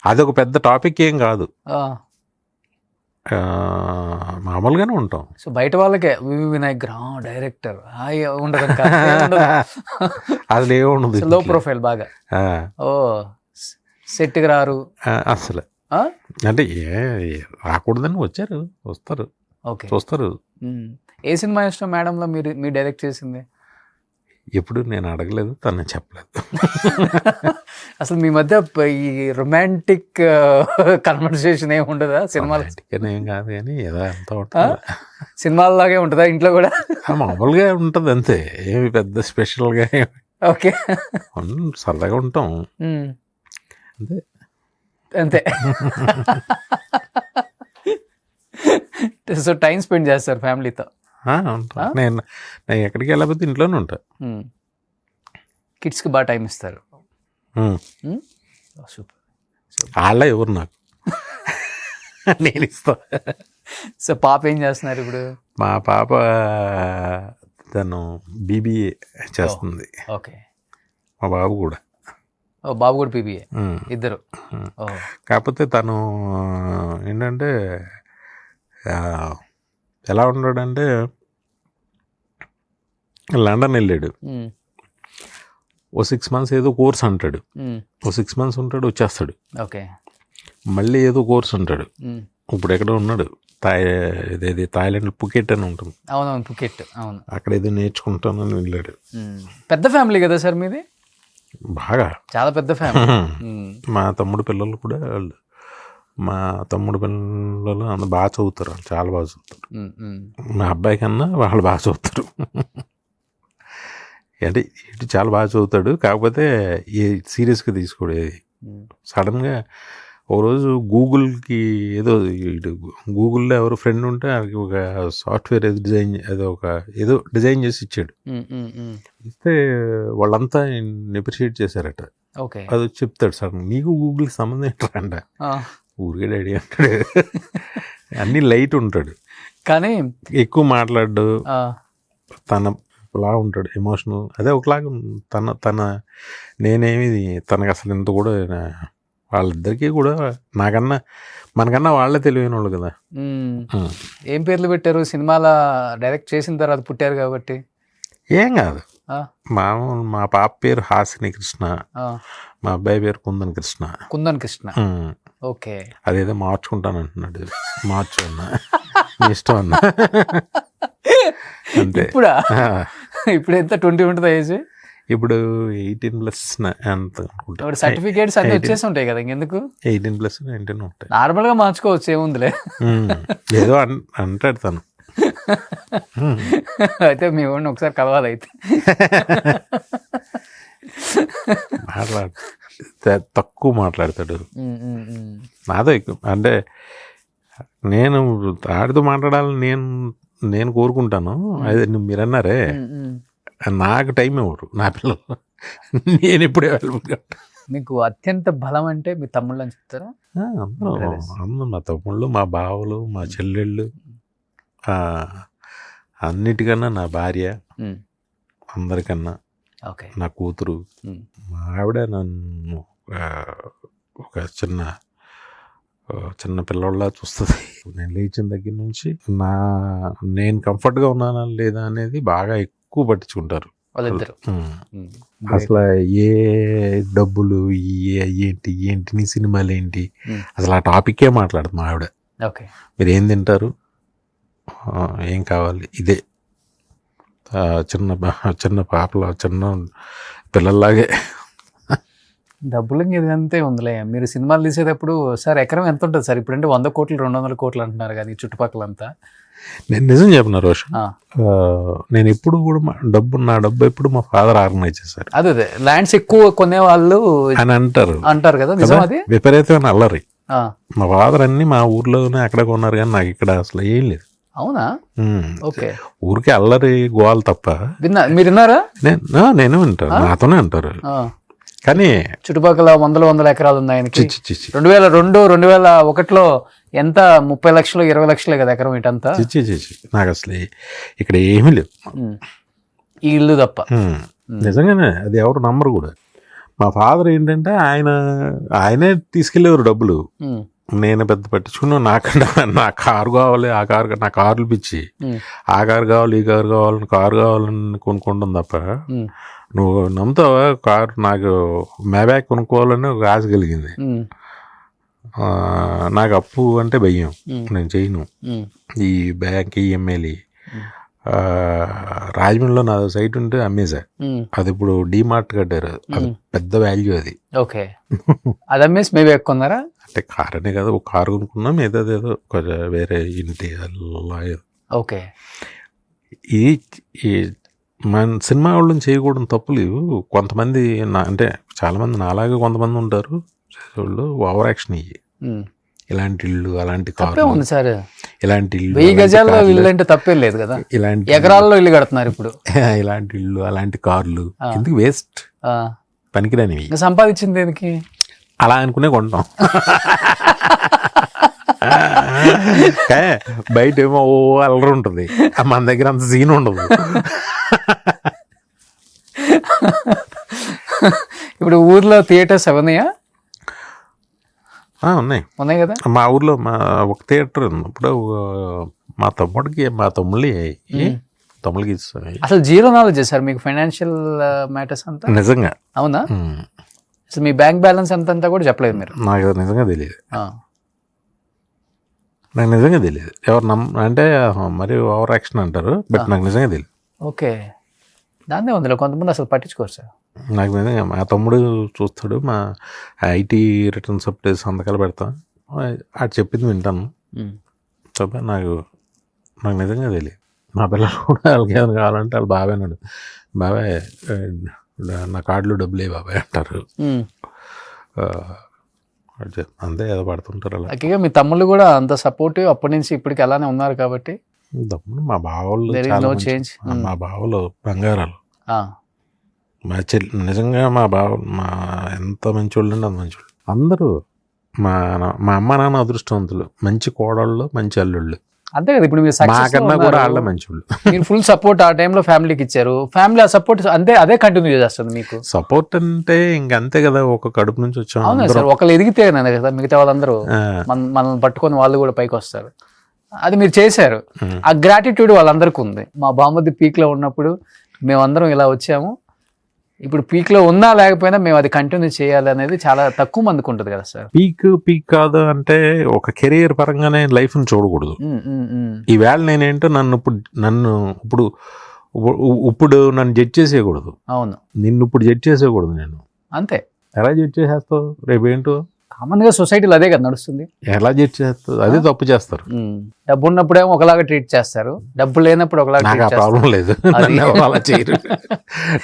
అదొక పెద్ద టాపిక్ ఏం కాదు, మామూలుగానే ఉంటాం. సో బయట వాళ్ళకే వినాయక్ డైరెక్టర్ ఉండదు, అది ఏముండదు, లో ప్రొఫైల్ బాగా. ఓ సెట్కి రారు అసలు. అంటే రాకూడదని వస్తారు. ఓకే, చూస్తారు. ఏ సినిమా ఇష్టం మేడంలో మీరు డైరెక్ట్ చేసింది? ఎప్పుడు నేను అడగలేదు, తను చెప్పలేదు. అసలు మీ మధ్య ఈ రొమాంటిక్ కన్వర్సేషన్ ఏమి ఉండదా సినిమాలు? ఏం కాదు కానీ ఏదో అంతా ఉంటుంది, సినిమాల్లాగే ఉంటుందా ఇంట్లో కూడా? మామూలుగా ఉంటుంది అంతే, ఏమి పెద్ద స్పెషల్గా. ఓకే, సరదాగా ఉంటాం అంతే అంతే. సో టైం స్పెండ్ చేస్తారు ఫ్యామిలీతో? నేను ఎక్కడికి వెళ్ళకపోతే ఇంట్లోనే ఉంటా. కిడ్స్కి బాగా టైం ఇస్తారు. సూపర్. వాళ్ళ ఎవరు నాకు, నేను ఇస్తా. సో పాప ఏం చేస్తున్నారు ఇప్పుడు? మా పాప తను BBA చేస్తుంది. ఓకే. మా బాబు కూడా. బాబు కూడా BBA, ఇద్దరు. కాకపోతే తను ఏంటంటే ఎలా ఉన్నాడంటే లండన్ వెళ్ళాడు, ఓ 6 months ఏదో కోర్స్ అంటాడు, ఓ 6 months ఉంటాడు, వచ్చేస్తాడు. ఓకే. మళ్ళీ ఏదో కోర్స్ అంటాడు. ఇప్పుడు ఎక్కడ ఉన్నాడు, థాయిలాండ్ పుకెట్ అని ఉంటుంది. అవునవును, పుకెట్. అవును, అక్కడ ఏదో నేర్చుకుంటానని వెళ్ళాడు. పెద్ద ఫ్యామిలీ కదా సార్ మీది? బాగా చాలా పెద్ద ఫ్యామిలీ. మా తమ్ముడు పిల్లలు కూడా, మా తమ్ముడు పిల్లలు అందరూ బాగా చదువుతారు, చాలా బాగా చదువుతారు. మా అబ్బాయి కన్నా వాళ్ళు బాగా చదువుతారు. అంటే ఇటు చాలా బాగా చదువుతాడు, కాకపోతే ఏ సీరియస్గా తీసుకోడు. సడన్గా ఓ రోజు గూగుల్కి ఏదో గూగుల్లో ఎవరు ఫ్రెండ్ ఉంటే వాళ్ళకి ఒక సాఫ్ట్వేర్ ఏదో డిజైన్ చేసి ఇచ్చాడు. ఇస్తే వాళ్ళంతా నెప్రిషియేట్ చేశారట. ఓకే. అది వచ్చి చెప్తాడు సార్, నీకు గూగుల్కి సంబంధం ఏంటంట, ఊరికే డాడీ అంటాడు. అన్నీ లైట్ ఉంటాడు కానీ ఎక్కువ మాట్లాడు, తనలా ఉంటాడు ఎమోషనల్, అదే ఒకలాగా తన నేనేమి తనకు అసలు ఇంత కూడా వాళ్ళిద్దరికీ కూడా మనకన్నా వాళ్ళే తెలివైన వాళ్ళు కదా. ఏం పేర్లు పెట్టారు సినిమాల డైరెక్ట్ చేసిన తర్వాత పుట్టారు కాబట్టి? ఏం కాదు, మా పాప పేరు హాసిని కృష్ణ, మా అబ్బాయి పేరు కుందన్ కృష్ణ. కుందన్ కృష్ణ, ఓకే. అదేదో మార్చుకుంటాను అంటున్నాడు, మార్చు అన్నా, నీ ఇష్టం అన్నా. అంతే. ఇప్పుడు ఎంత 20 ఉంటుంది ఏజ్? ఇప్పుడు 18+ అంత సర్టిఫికేట్స్ అన్ని వచ్చేసి ఉంటాయి కదా, ఇంకెందుకు 18+ 19 ఉంటాయి. నార్మల్ గా మార్చుకోవచ్చు, ఏముందిలే. ఏదో అంటాడు తను. అయితే మీ వాడిని ఒకసారి కలవాలి అయితే. తక్కువ మాట్లాడతాడు, నాతో ఎక్కువ. అంటే నేను ఆడితో మాట్లాడాలని నేను కోరుకుంటాను. అదే మీరు అన్నారే, నాకు టైం ఇవ్వరు నా పిల్లలు, నేను ఇప్పుడే వెళ్ళిపోతా. మీకు అత్యంత బలం అంటే మీ తమ్ముళ్ళు అని చెప్తారా? అందరూ మా తమ్ముళ్ళు, మా బావలు, మా చెల్లెళ్ళు, అన్నిటికన్నా నా భార్య, అందరికన్నా నా కూతురు. మా ఆవిడ నన్ను ఒక చిన్న పిల్లల్లా చూస్తుంది. నేను లేచిన దగ్గర నుంచి నేను కంఫర్ట్గా ఉన్నానా లేదా అనేది బాగా ఎక్కువ పట్టించుకుంటారు వాళ్ళిద్దరు. అసలు ఏ డబ్బులు ఏంటి నీ సినిమాలు ఏంటి, అసలు ఆ టాపిక్కే మాట్లాడదు మా ఆవిడ. మీరు ఏం తింటారు, ఏం కావాలి, ఇదే. చిన్న పాపల చిన్న పిల్లల్లాగే. డబ్బులు ఇదంతే ఉందిలే. మీరు సినిమాలు తీసేటప్పుడు సార్ ఎకరం ఎంత ఉంటుంది సార్? ఇప్పుడంటే 100 కోట్లు 200 కోట్లు అంటున్నారు కానీ చుట్టుపక్కలంతా. నేను నిజం చెప్పిన రోషన్, నేను ఎప్పుడు కూడా నా డబ్బు ఎప్పుడు మా ఫాదర్ ఆర్గనైజ్ చేశారు. అదే ల్యాండ్స్ ఎక్కువ కొనేవాళ్ళు అని అంటారు కదా, నిజం అది? విపరీతమైన అల్లరి. మా ఫాదర్ అన్ని మా ఊర్లోనే అక్కడ కొన్నారు, కానీ నాకు ఇక్కడ అసలు ఏం లేదు. అవునా? ఓకే. ఊరికే అల్లరి గోవాలు తప్ప. మీరు విన్నారా? నేను వింటాను, నాతోనే అంటారు. కానీ చుట్టుపక్కల వందల ఎకరాలు ఉన్నాయి ఆయనకి. 2001లో ఎంత 30 లక్షలు 20 లక్షలే కదా ఎకరం ఇటంతా. నాకు అసలు ఇక్కడ ఏమీ లేదు, ఈ ఇల్లు తప్ప. నిజంగానే అది ఎవరు నమ్మరు కూడా. మా ఫాదర్ ఏంటంటే ఆయనే తీసుకెళ్ళేవారు డబ్బులు. నేను పెద్ద పట్టించుకున్నా, నా కారు కావాలి, నా కార్లు పిచ్చి, ఆ కారు కావాలి, ఈ కారు కావాలని కొనుక్కుంటాం తప్ప. నువ్వు నమ్ముతావా, కారు నాకు మ్యాబ్యాక్ కొనుక్కోవాలని ఒక ఆశ కలిగింది. నాకు అప్పు అంటే భయం, నేను చేయను. ఈ బ్యాంక్ ఈఎంఐలు రాజమండ్రిలో నా సైట్ ఉంటే అమ్మేశా. అది ఇప్పుడు డిమార్ట్ కట్టారు, అది పెద్ద వాల్యూ అది. ఓకే. అది అమ్మేసి మేబీ ఎక్కున్నారా? అంటే కార్ అనే కదా, ఒక కారు కొనుక్కున్నాం, ఏదో వేరే ఇంటి అలా. ఓకే. ఈ మన సినిమా వాళ్ళని చేయకూడదు తప్పులు. కొంతమంది అంటే చాలామంది నాలాగే కొంతమంది ఉంటారు వాళ్ళు, ఓవర్ యాక్షన్ ఇయ్యి. ఇలాంటి ఇల్లు, అలాంటి కారు ఉంది సార్, ఇలాంటి ఇల్లు 1000 గజాల్లో ఇల్లు అంటే తప్పేం లేదు కదా, ఇలాంటి ఎకరాల్లో ఇల్లు కడుతున్నారు ఇప్పుడు. ఇలాంటి ఇల్లు, అలాంటి కార్లు ఎందుకు, వేస్ట్, పనికిరానివి. సంపాదించింది దేనికి అలా అనుకునే కొంటాం. బయట ఏమో ఓ అల్లరి ఉంటుంది, మన దగ్గర అంత సీన్ ఉండదు. ఇప్పుడు ఊర్లో థియేటర్స్ ఉన్నాయా? ఉన్నాయి కదా. మా ఊర్లో ఒక థియేటర్ ఉన్నప్పుడు మా తమ్ముళ్ళకి అసలు జీరో నాలెడ్జ్ సార్ మీకు ఫైనాన్షియల్ మ్యాటర్స్ అంతా? నిజంగా. అవునా? అసలు మీ బ్యాంక్ బ్యాలెన్స్ అంతా కూడా చెప్పలేదు మీరు? నాకు నిజంగా తెలియదు, నాకు నిజంగా తెలియదు. ఎవరు అంటే మరి ఓవర్ యాక్షన్ అంటారు, బట్ నాకు నిజంగా తెలియదు. ఓకే. దాన్నే ఉందిలే, కొంతమంది అసలు పట్టించుకోరు సార్. నాకు నిజంగా మా తమ్ముడు చూస్తాడు, మా ఐటీ రిటర్న్స్ అప్డేట్ సంతకాలు పెడతాను, అది చెప్పింది వింటాను తప్ప నాకు నిజంగా తెలియదు. మా పిల్లలు కూడా వాళ్ళకి ఏమైనా కావాలంటే వాళ్ళు బాబాయ్ అన్నాడు, బాబాయ్ నా కార్డులో డబ్బులే బాబాయ్ అంటారు. అంతే ఏదో పడుతుంటారు అలా. ఓకే. మీ తమ్ముళ్ళు కూడా అంత సపోర్టివ్ అప్పటి నుంచి ఇప్పటికి అలానే ఉన్నారు కాబట్టి? తమ్ముడు మా బావలు, మా బావలు బంగారాలు. మా చెల్లి నిజంగా మా బావ మా ఎంత మంచోళ్ళు అండి, అంత మంచోళ్ళు అందరూ. మా మా అమ్మ నాన్న అదృష్టవంతులు, మంచి కోడళ్ళు, మంచి అల్లుళ్ళు. అంతే కదా, ఇప్పుడు మీరు మాకన్నా కూడా వాళ్ళ మంచోళ్ళు. మీరు ఫుల్ సపోర్ట్ ఆ టైంలో ఫ్యామిలీకి ఇచ్చారు, ఫ్యామిలీ ఆ సపోర్ట్ అంతే అదే కంటిన్యూ చేస్తుంది మీకు. సపోర్ట్ అంటే ఇంకంతే కదా, ఒక కడుపు నుంచి వచ్చాం. అవునా సార్, ఒకళ్ళు ఎదిగితే కదా మిగతా వాళ్ళందరూ మనల్ని పట్టుకొని వాళ్ళు కూడా పైకి వస్తారు. అది మీరు చేశారు, ఆ గ్రాటిట్యూడ్ వాళ్ళందరికీ ఉంది. మా బామ్మది పీక్ లో ఉన్నప్పుడు మేమందరం ఇలా వచ్చాము, ఇప్పుడు పీక్ లో ఉన్నా లేకపోయినా మేము అది కంటిన్యూ చేయాలి అనేది చాలా తక్కువ మందికి ఉంటుంది కదా సార్. పీక్ కాదు అంటే ఒక కెరీర్ పరంగానే లైఫ్ ని చూడకూడదు. ఈవేళ నేనేంటో నన్ను ఇప్పుడు నన్ను జడ్జ్ చేసేయకూడదు. అవును, నిన్ను ఇప్పుడు జడ్జ్ చేసేయకూడదు. నేను అంతే. ఎలా జడ్జ్ చేసేస్తావు? రేపు ఏంటో కామన్ గా సొసైటీలో అదే కదా నడుస్తుంది. ఎలా జడ్జ్ చేస్తావు? అదే తప్పు చేస్తారు. డబ్బు ఉన్నప్పుడేమో ఒకలాగా ట్రీట్ చేస్తారు, డబ్బు లేనప్పుడు ఒకలాగా నాకు ఆ ప్రాబ్లం లేదు. అలా చేయరు.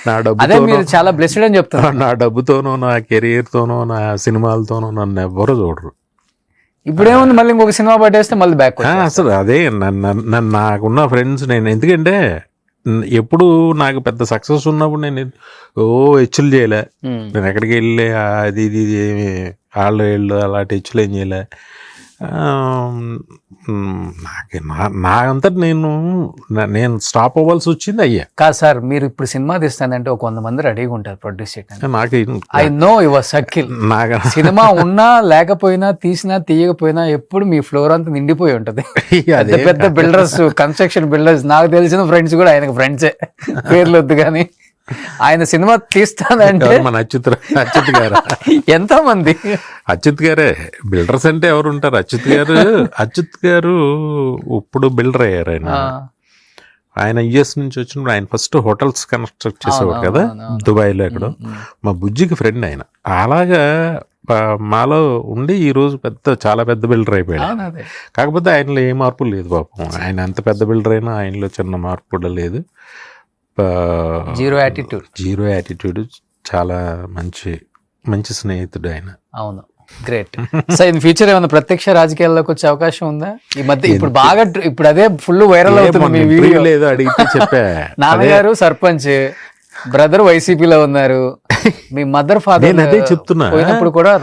నా అదే మీరు చాలా బ్లెస్డ్ అని చెప్తారు. నా డబ్బుతోనో, నా కెరీర్ తోనో, నా సినిమాలతోనో నన్ను ఎవ్వరూ చూడరు. ఇప్పుడేముంది, మళ్ళీ ఇంకొక సినిమా పట్టేస్తే మళ్ళీ బ్యాక్. అసలు అదే నాకున్న ఫ్రెండ్స్, నేను ఎందుకంటే ఎప్పుడు నాకు పెద్ద సక్సెస్ ఉన్నప్పుడు నేను హెచ్చులు చేయలే. నేను ఎక్కడికి వెళ్ళి అది ఇది ఏమి వాళ్ళు అలాంటి హెచ్చులు ఏం చేయలే. నాకంతా నేను స్టాప్ అవ్వాల్సి వచ్చింది. అయ్యా కాదు సార్, మీరు ఇప్పుడు సినిమా తీస్తానంటే ఒక 100 మంది రెడీగా ఉంటారు ప్రొడ్యూస్ చేయడానికి. నాకు I know your circle. Cinema ఉన్నా లేకపోయినా, తీసినా తీయకపోయినా ఎప్పుడు మీ ఫ్లోర్ అంతా నిండిపోయి ఉంటది. పెద్ద పెద్ద బిల్డర్స్, కన్స్ట్రక్షన్ బిల్డర్స్, నాకు తెలిసిన ఫ్రెండ్స్ కూడా ఆయనకు ఫ్రెండ్సే, పేర్లు వద్దు కానీ. ఆయన సినిమా తీస్తానంటే మన అచ్యుత్ గారు, ఎంతో మంది అచ్యుత్ గారే బిల్డర్స్ అంటే ఎవరు ఉంటారు? అచ్యుత్ గారు ఇప్పుడు బిల్డర్ అయ్యారు. ఆయన యుఎస్ నుంచి వచ్చినప్పుడు ఆయన ఫస్ట్ హోటల్స్ కన్స్ట్రక్ట్ చేసేవాడు కదా దుబాయ్లో ఎక్కడో. మా బుజ్జికి ఫ్రెండ్ ఆయన. అలాగా మాలో ఉండి ఈ రోజు చాలా పెద్ద బిల్డర్ అయిపోయాడు. కాకపోతే ఆయనలో ఏ మార్పు లేదు పాపం. ఆయన ఎంత పెద్ద బిల్డర్ అయినా ఆయనలో చిన్న మార్పు కూడా లేదు. జీరో యాటిట్యూడ్, చాలా మంచి స్నేహితుడు ఆయన. అవును, గ్రేట్. సో ఇన్ ఫ్యూచర్ ఏమైనా ప్రత్యక్ష రాజకీయాల్లోకి వచ్చే అవకాశం ఉందా? ఈ మధ్య ఇప్పుడు అదే ఫుల్ వైరల్ అవుతుంది మీ వీడియో. లేదు అడిగితే చెప్పా. నాన్నగారు సర్పంచ్, బ్రదర్ వైసీపీలో ఉన్నారు, మీ మదర్ ఫాదర్ అదే చెప్తున్నా. పోయినప్పుడు కూడా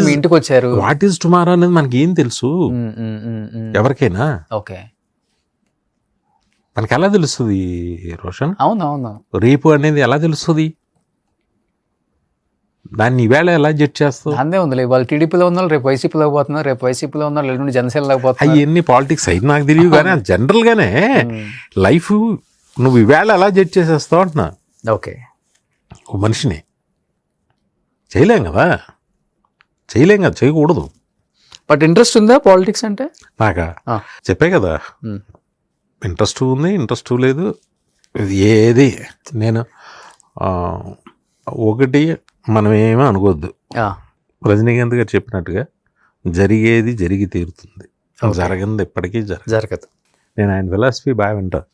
మీ ఇంటికి వచ్చారు. వాట్ ఈస్ టుమారో అనేది మనకి ఏం తెలుసు ఎవరికైనా? ఓకే, మనకి ఎలా తెలుస్తుంది రోషన్? అవునవును, రేపు అనేది ఎలా తెలుస్తుంది? దాన్ని ఈవేళ ఎలా జడ్జ్ చేస్తావు? అందే ఉంది. వాళ్ళు టీడీపీలో ఉన్నారు, రేపు వైసీపీలో పోతున్నారు, రేపు వైసీపీలో ఉన్నారు, ఎల్లుండి జనసేనలో పోతున్నారు. అవన్నీ పాలిటిక్స్ అయితే నాకు తెలియదు కానీ జనరల్ గానే లైఫ్ నువ్వు ఈవేళ ఎలా జడ్జ్ చేసేస్తావు అంటున్నా. ఓకే, ఓ మనిషిని చేయలేం కదా, చేయకూడదు. బట్ ఇంట్రెస్ట్ ఉందా పాలిటిక్స్ అంటే? నాకా చెప్పే కదా, ఇంట్రెస్ట్ ఉంది, ఇంట్రెస్ట్ లేదు. ఏది నేను ఒకటి మనం ఏమీ అనుకోవద్దు. రజనీకాంత్ గారు చెప్పినట్టుగా జరిగేది జరిగి తీరుతుంది, జరగంది ఎప్పటికీ జరగదు. నేను ఆయన ఫిలాసఫీ బాగా వింటాను.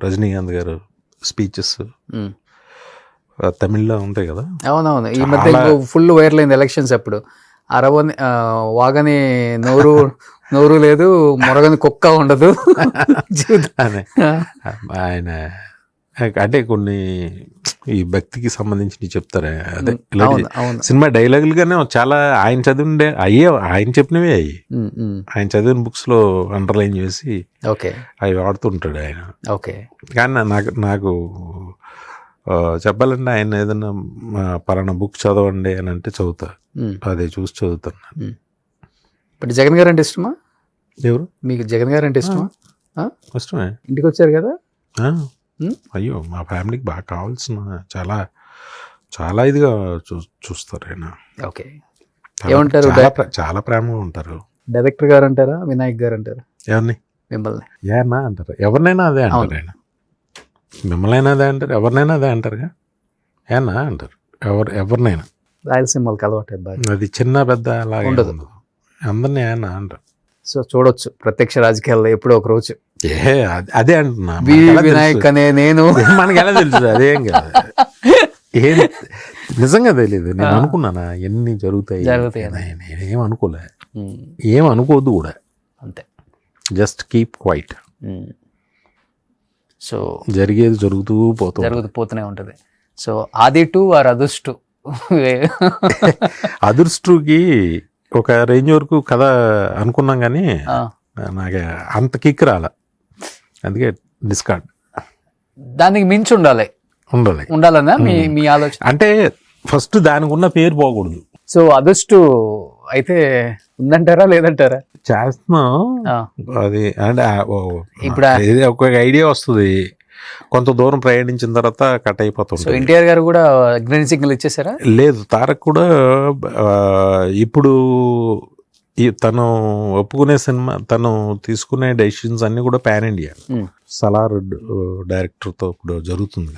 రజనీకాంత్ గారు స్పీచెస్ తమిళ్లో ఉంటాయి కదా. అవునవును, ఈ మధ్య ఫుల్ వైరల్ అయింది ఎలక్షన్స్ అప్పుడు. వాగని నోరు లేదు, మొరగని కుక్క ఉండదు అని ఆయన అంటే కొన్ని ఈ భక్తికి సంబంధించి చెప్తారు. అదే సినిమా డైలాగులుగానే చాలా ఆయన చదివిండే ఆయన చెప్పినవే అయ్యి ఆయన చదివిన బుక్స్ లో అండర్లైన్ చేసి అవి వాడుతుంటాడు ఆయన. కానీ నాకు చెప్పాలంటే ఆయన ఏదన్నా పలానా బుక్ చదవండి అని అంటే చదువుతా, అదే చూసి చదువుతాను. బట్ జగన్ గారు అంటే ఇష్టమా? ఎవరు? మీకు జగన్ గారు అంటే ఇష్టమా? ఇష్టమే. ఇంటికి వచ్చారు కదా. అయ్యో, మా ఫ్యామిలీకి బాగా కావాల్సిన చాలా ఇదిగా చూస్తారు ఆయన. ఓకే, ఏమంటారు? చాలా ప్రేమగా ఉంటారు. డైరెక్టర్ గారు అంటారా, వినాయక్ గారు అంటారా? ఎవరిని? మిమ్మల్ని. ఏనా అంటారు, ఎవరినైనా అదే అంటారు ఆయన. మిమ్మల్నైనా అదే అంటారు, ఎవరినైనా అదే అంటారుగా. ఏనా అంటారు ఎవరినైనా. రాయలసీమలకు అలవాటు బాగా, అది చిన్న పెద్ద అలాగే ఉండదు, అందరినీ ఏనా అంటారు. సో చూడొచ్చు ప్రత్యక్ష రాజకీయాల్లో ఎప్పుడో ఒక రోజు. అదే అంటున్నా, వినాయక్ అనే నేను. మనకి ఎలా తెలుసు? అదేం కదా, ఏం నిజంగా తెలియదు. నేను అనుకున్నానా ఎన్ని జరుగుతాయి, నేనేం అనుకోలే, ఏం అనుకోవద్దు కూడా. అంతే, జస్ట్ కీప్ క్వైట్. సో జరిగేది జరుగుతూనే ఉంటుంది. ఉంటుంది. సో ఆది 2 ఆర్ అదుర్స్ 2? అదుర్స్ 2కి ఒక రేంజ్ వరకు కథ అనుకున్నాం కానీ నాకు అంత కిక్ రాలే, అందుకే డిస్కార్డ్. దానికి మించి ఉండాలన్నా మీ ఆలోచన? అంటే ఫస్ట్ దానికి ఉన్న పేరు పోకూడదు. సో అదుర్స్ 2 అయితే ఉందంటారా లేదంటారా? చేస్తున్నాం అది. అంటే ఇప్పుడు ఒక ఐడియా వస్తుంది, కొంత దూరం ప్రయాణించిన తర్వాత కట్ అయిపోతుంది. సో ఎన్టీఆర్ గారు కూడా గ్రీన్ సిగ్నల్ ఇచ్చేసారా? లేదు, తారక్ కూడా ఇప్పుడు తను ఒప్పుకునే సినిమా, తను తీసుకునే డెసిషన్స్ అన్ని కూడా పాన్ ఇండియా. సలార్ డైరెక్టర్ తో ఇప్పుడు జరుగుతుంది,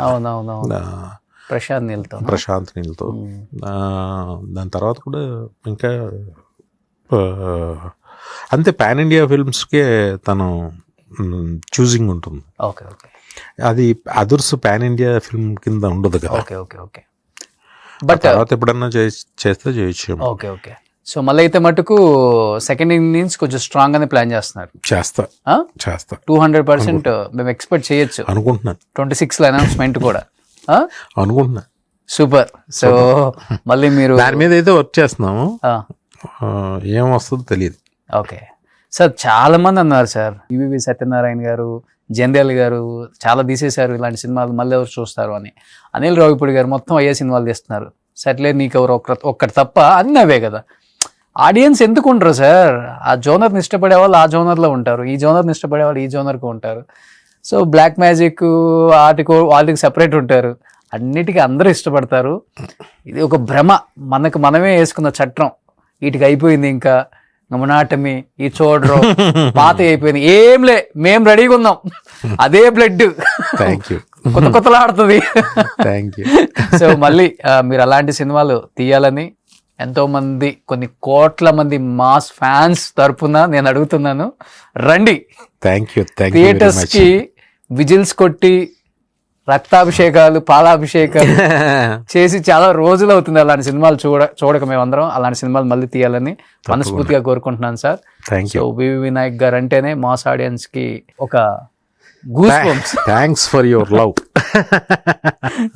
ప్రశాంత్ నీల్తో. దాని తర్వాత కూడా ఇంకా అంతే, పాన్ ఇండియా ఫిల్మ్స్కే తను చూసింగ్ ఉంటుంది. Okay okay. అది అదుర్స్ పాన్ ఇండియా ఫిల్మ్ కింద ఉండదు కదా. Okay okay okay. బట్ తర్వాత ఎప్పుడన్నా చేస్తే చేయొచ్చు. Okay okay. సో మళ్ళీ అయితే మటుకు సెకండ్ ఇన్నింగ్స్ కొంచెం స్ట్రాంగ్ గానే ప్లాన్ చేస్తున్నారు. చేస్తా 200% మేము ఎక్స్పెక్ట్ చేయొచ్చు అనుకుంటున్నాను. 26 అనౌన్స్మెంట్ కూడా అనుకుంటున్నా. సూపర్. సో మళ్ళీ మీరు దాని మీద అయితే వర్క్ చేస్తున్నాము, ఏం వస్తుందో తెలియదు. Okay sir. చాలా మంది అన్నారు సార్, ఈవీవి సత్యనారాయణ గారు, జంధ్యాల గారు చాలా తీసేశారు ఇలాంటి సినిమాలు, మళ్ళీ ఎవరు చూస్తారు అని. అనిల్ రావిపూడి గారు మొత్తం అయ్యే సినిమాలు తీస్తున్నారు. సర్లే నీకు ఎవరు ఒక్కటి తప్ప అన్నీ అవే కదా. ఆడియన్స్ ఎందుకు ఉంటారు సార్? ఆ జోనర్ని ఇష్టపడే వాళ్ళు ఆ జోనర్లో ఉంటారు, ఈ జోనర్ని ఇష్టపడే వాళ్ళు ఈ జోనర్కి ఉంటారు. సో బ్లాక్ మ్యాజిక్ వాటికి సెపరేట్ ఉంటారు, అన్నిటికీ అందరూ ఇష్టపడతారు. ఇది ఒక భ్రమ, మనమే వేసుకున్న చట్టం. వీటికి అయిపోయింది ఇంకా మొనాటమీ, ఈ చూడరు పాత అయిపోయింది, ఏంలే మేము రెడీగా ఉన్నాం, అదే బ్లడ్ కొత్తలాడుతుంది. సో మళ్ళీ మీరు అలాంటి సినిమాలు తీయాలని ఎంతో మంది, కొన్ని కోట్ల మంది మాస్ ఫ్యాన్స్ తరపున నేను అడుగుతున్నాను, రండి. థియేటర్స్ కి విజిల్స్ కొట్టి రక్తాభిషేకాలు, పాలాభిషేకాలు చేసి చాలా రోజులు అవుతుంది అలాంటి సినిమాలు చూడక మేమందరం. అలాంటి సినిమాలు మళ్ళీ తీయాలని మనస్ఫూర్తిగా కోరుకుంటున్నాను సార్. సో వివి వినాయక్ గారు అంటేనే మాస్ ఆడియన్స్ కి ఒక goose bumps. Thanks for your love.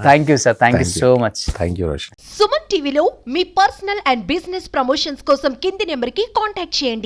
Thank you sir, thank you so much. Thank you Roshan. Suman టీవీలో మీ పర్సనల్ అండ్ బిజినెస్ ప్రమోషన్స్ కోసం కింది నెంబర్కి కాంటాక్ట్ చేయండి.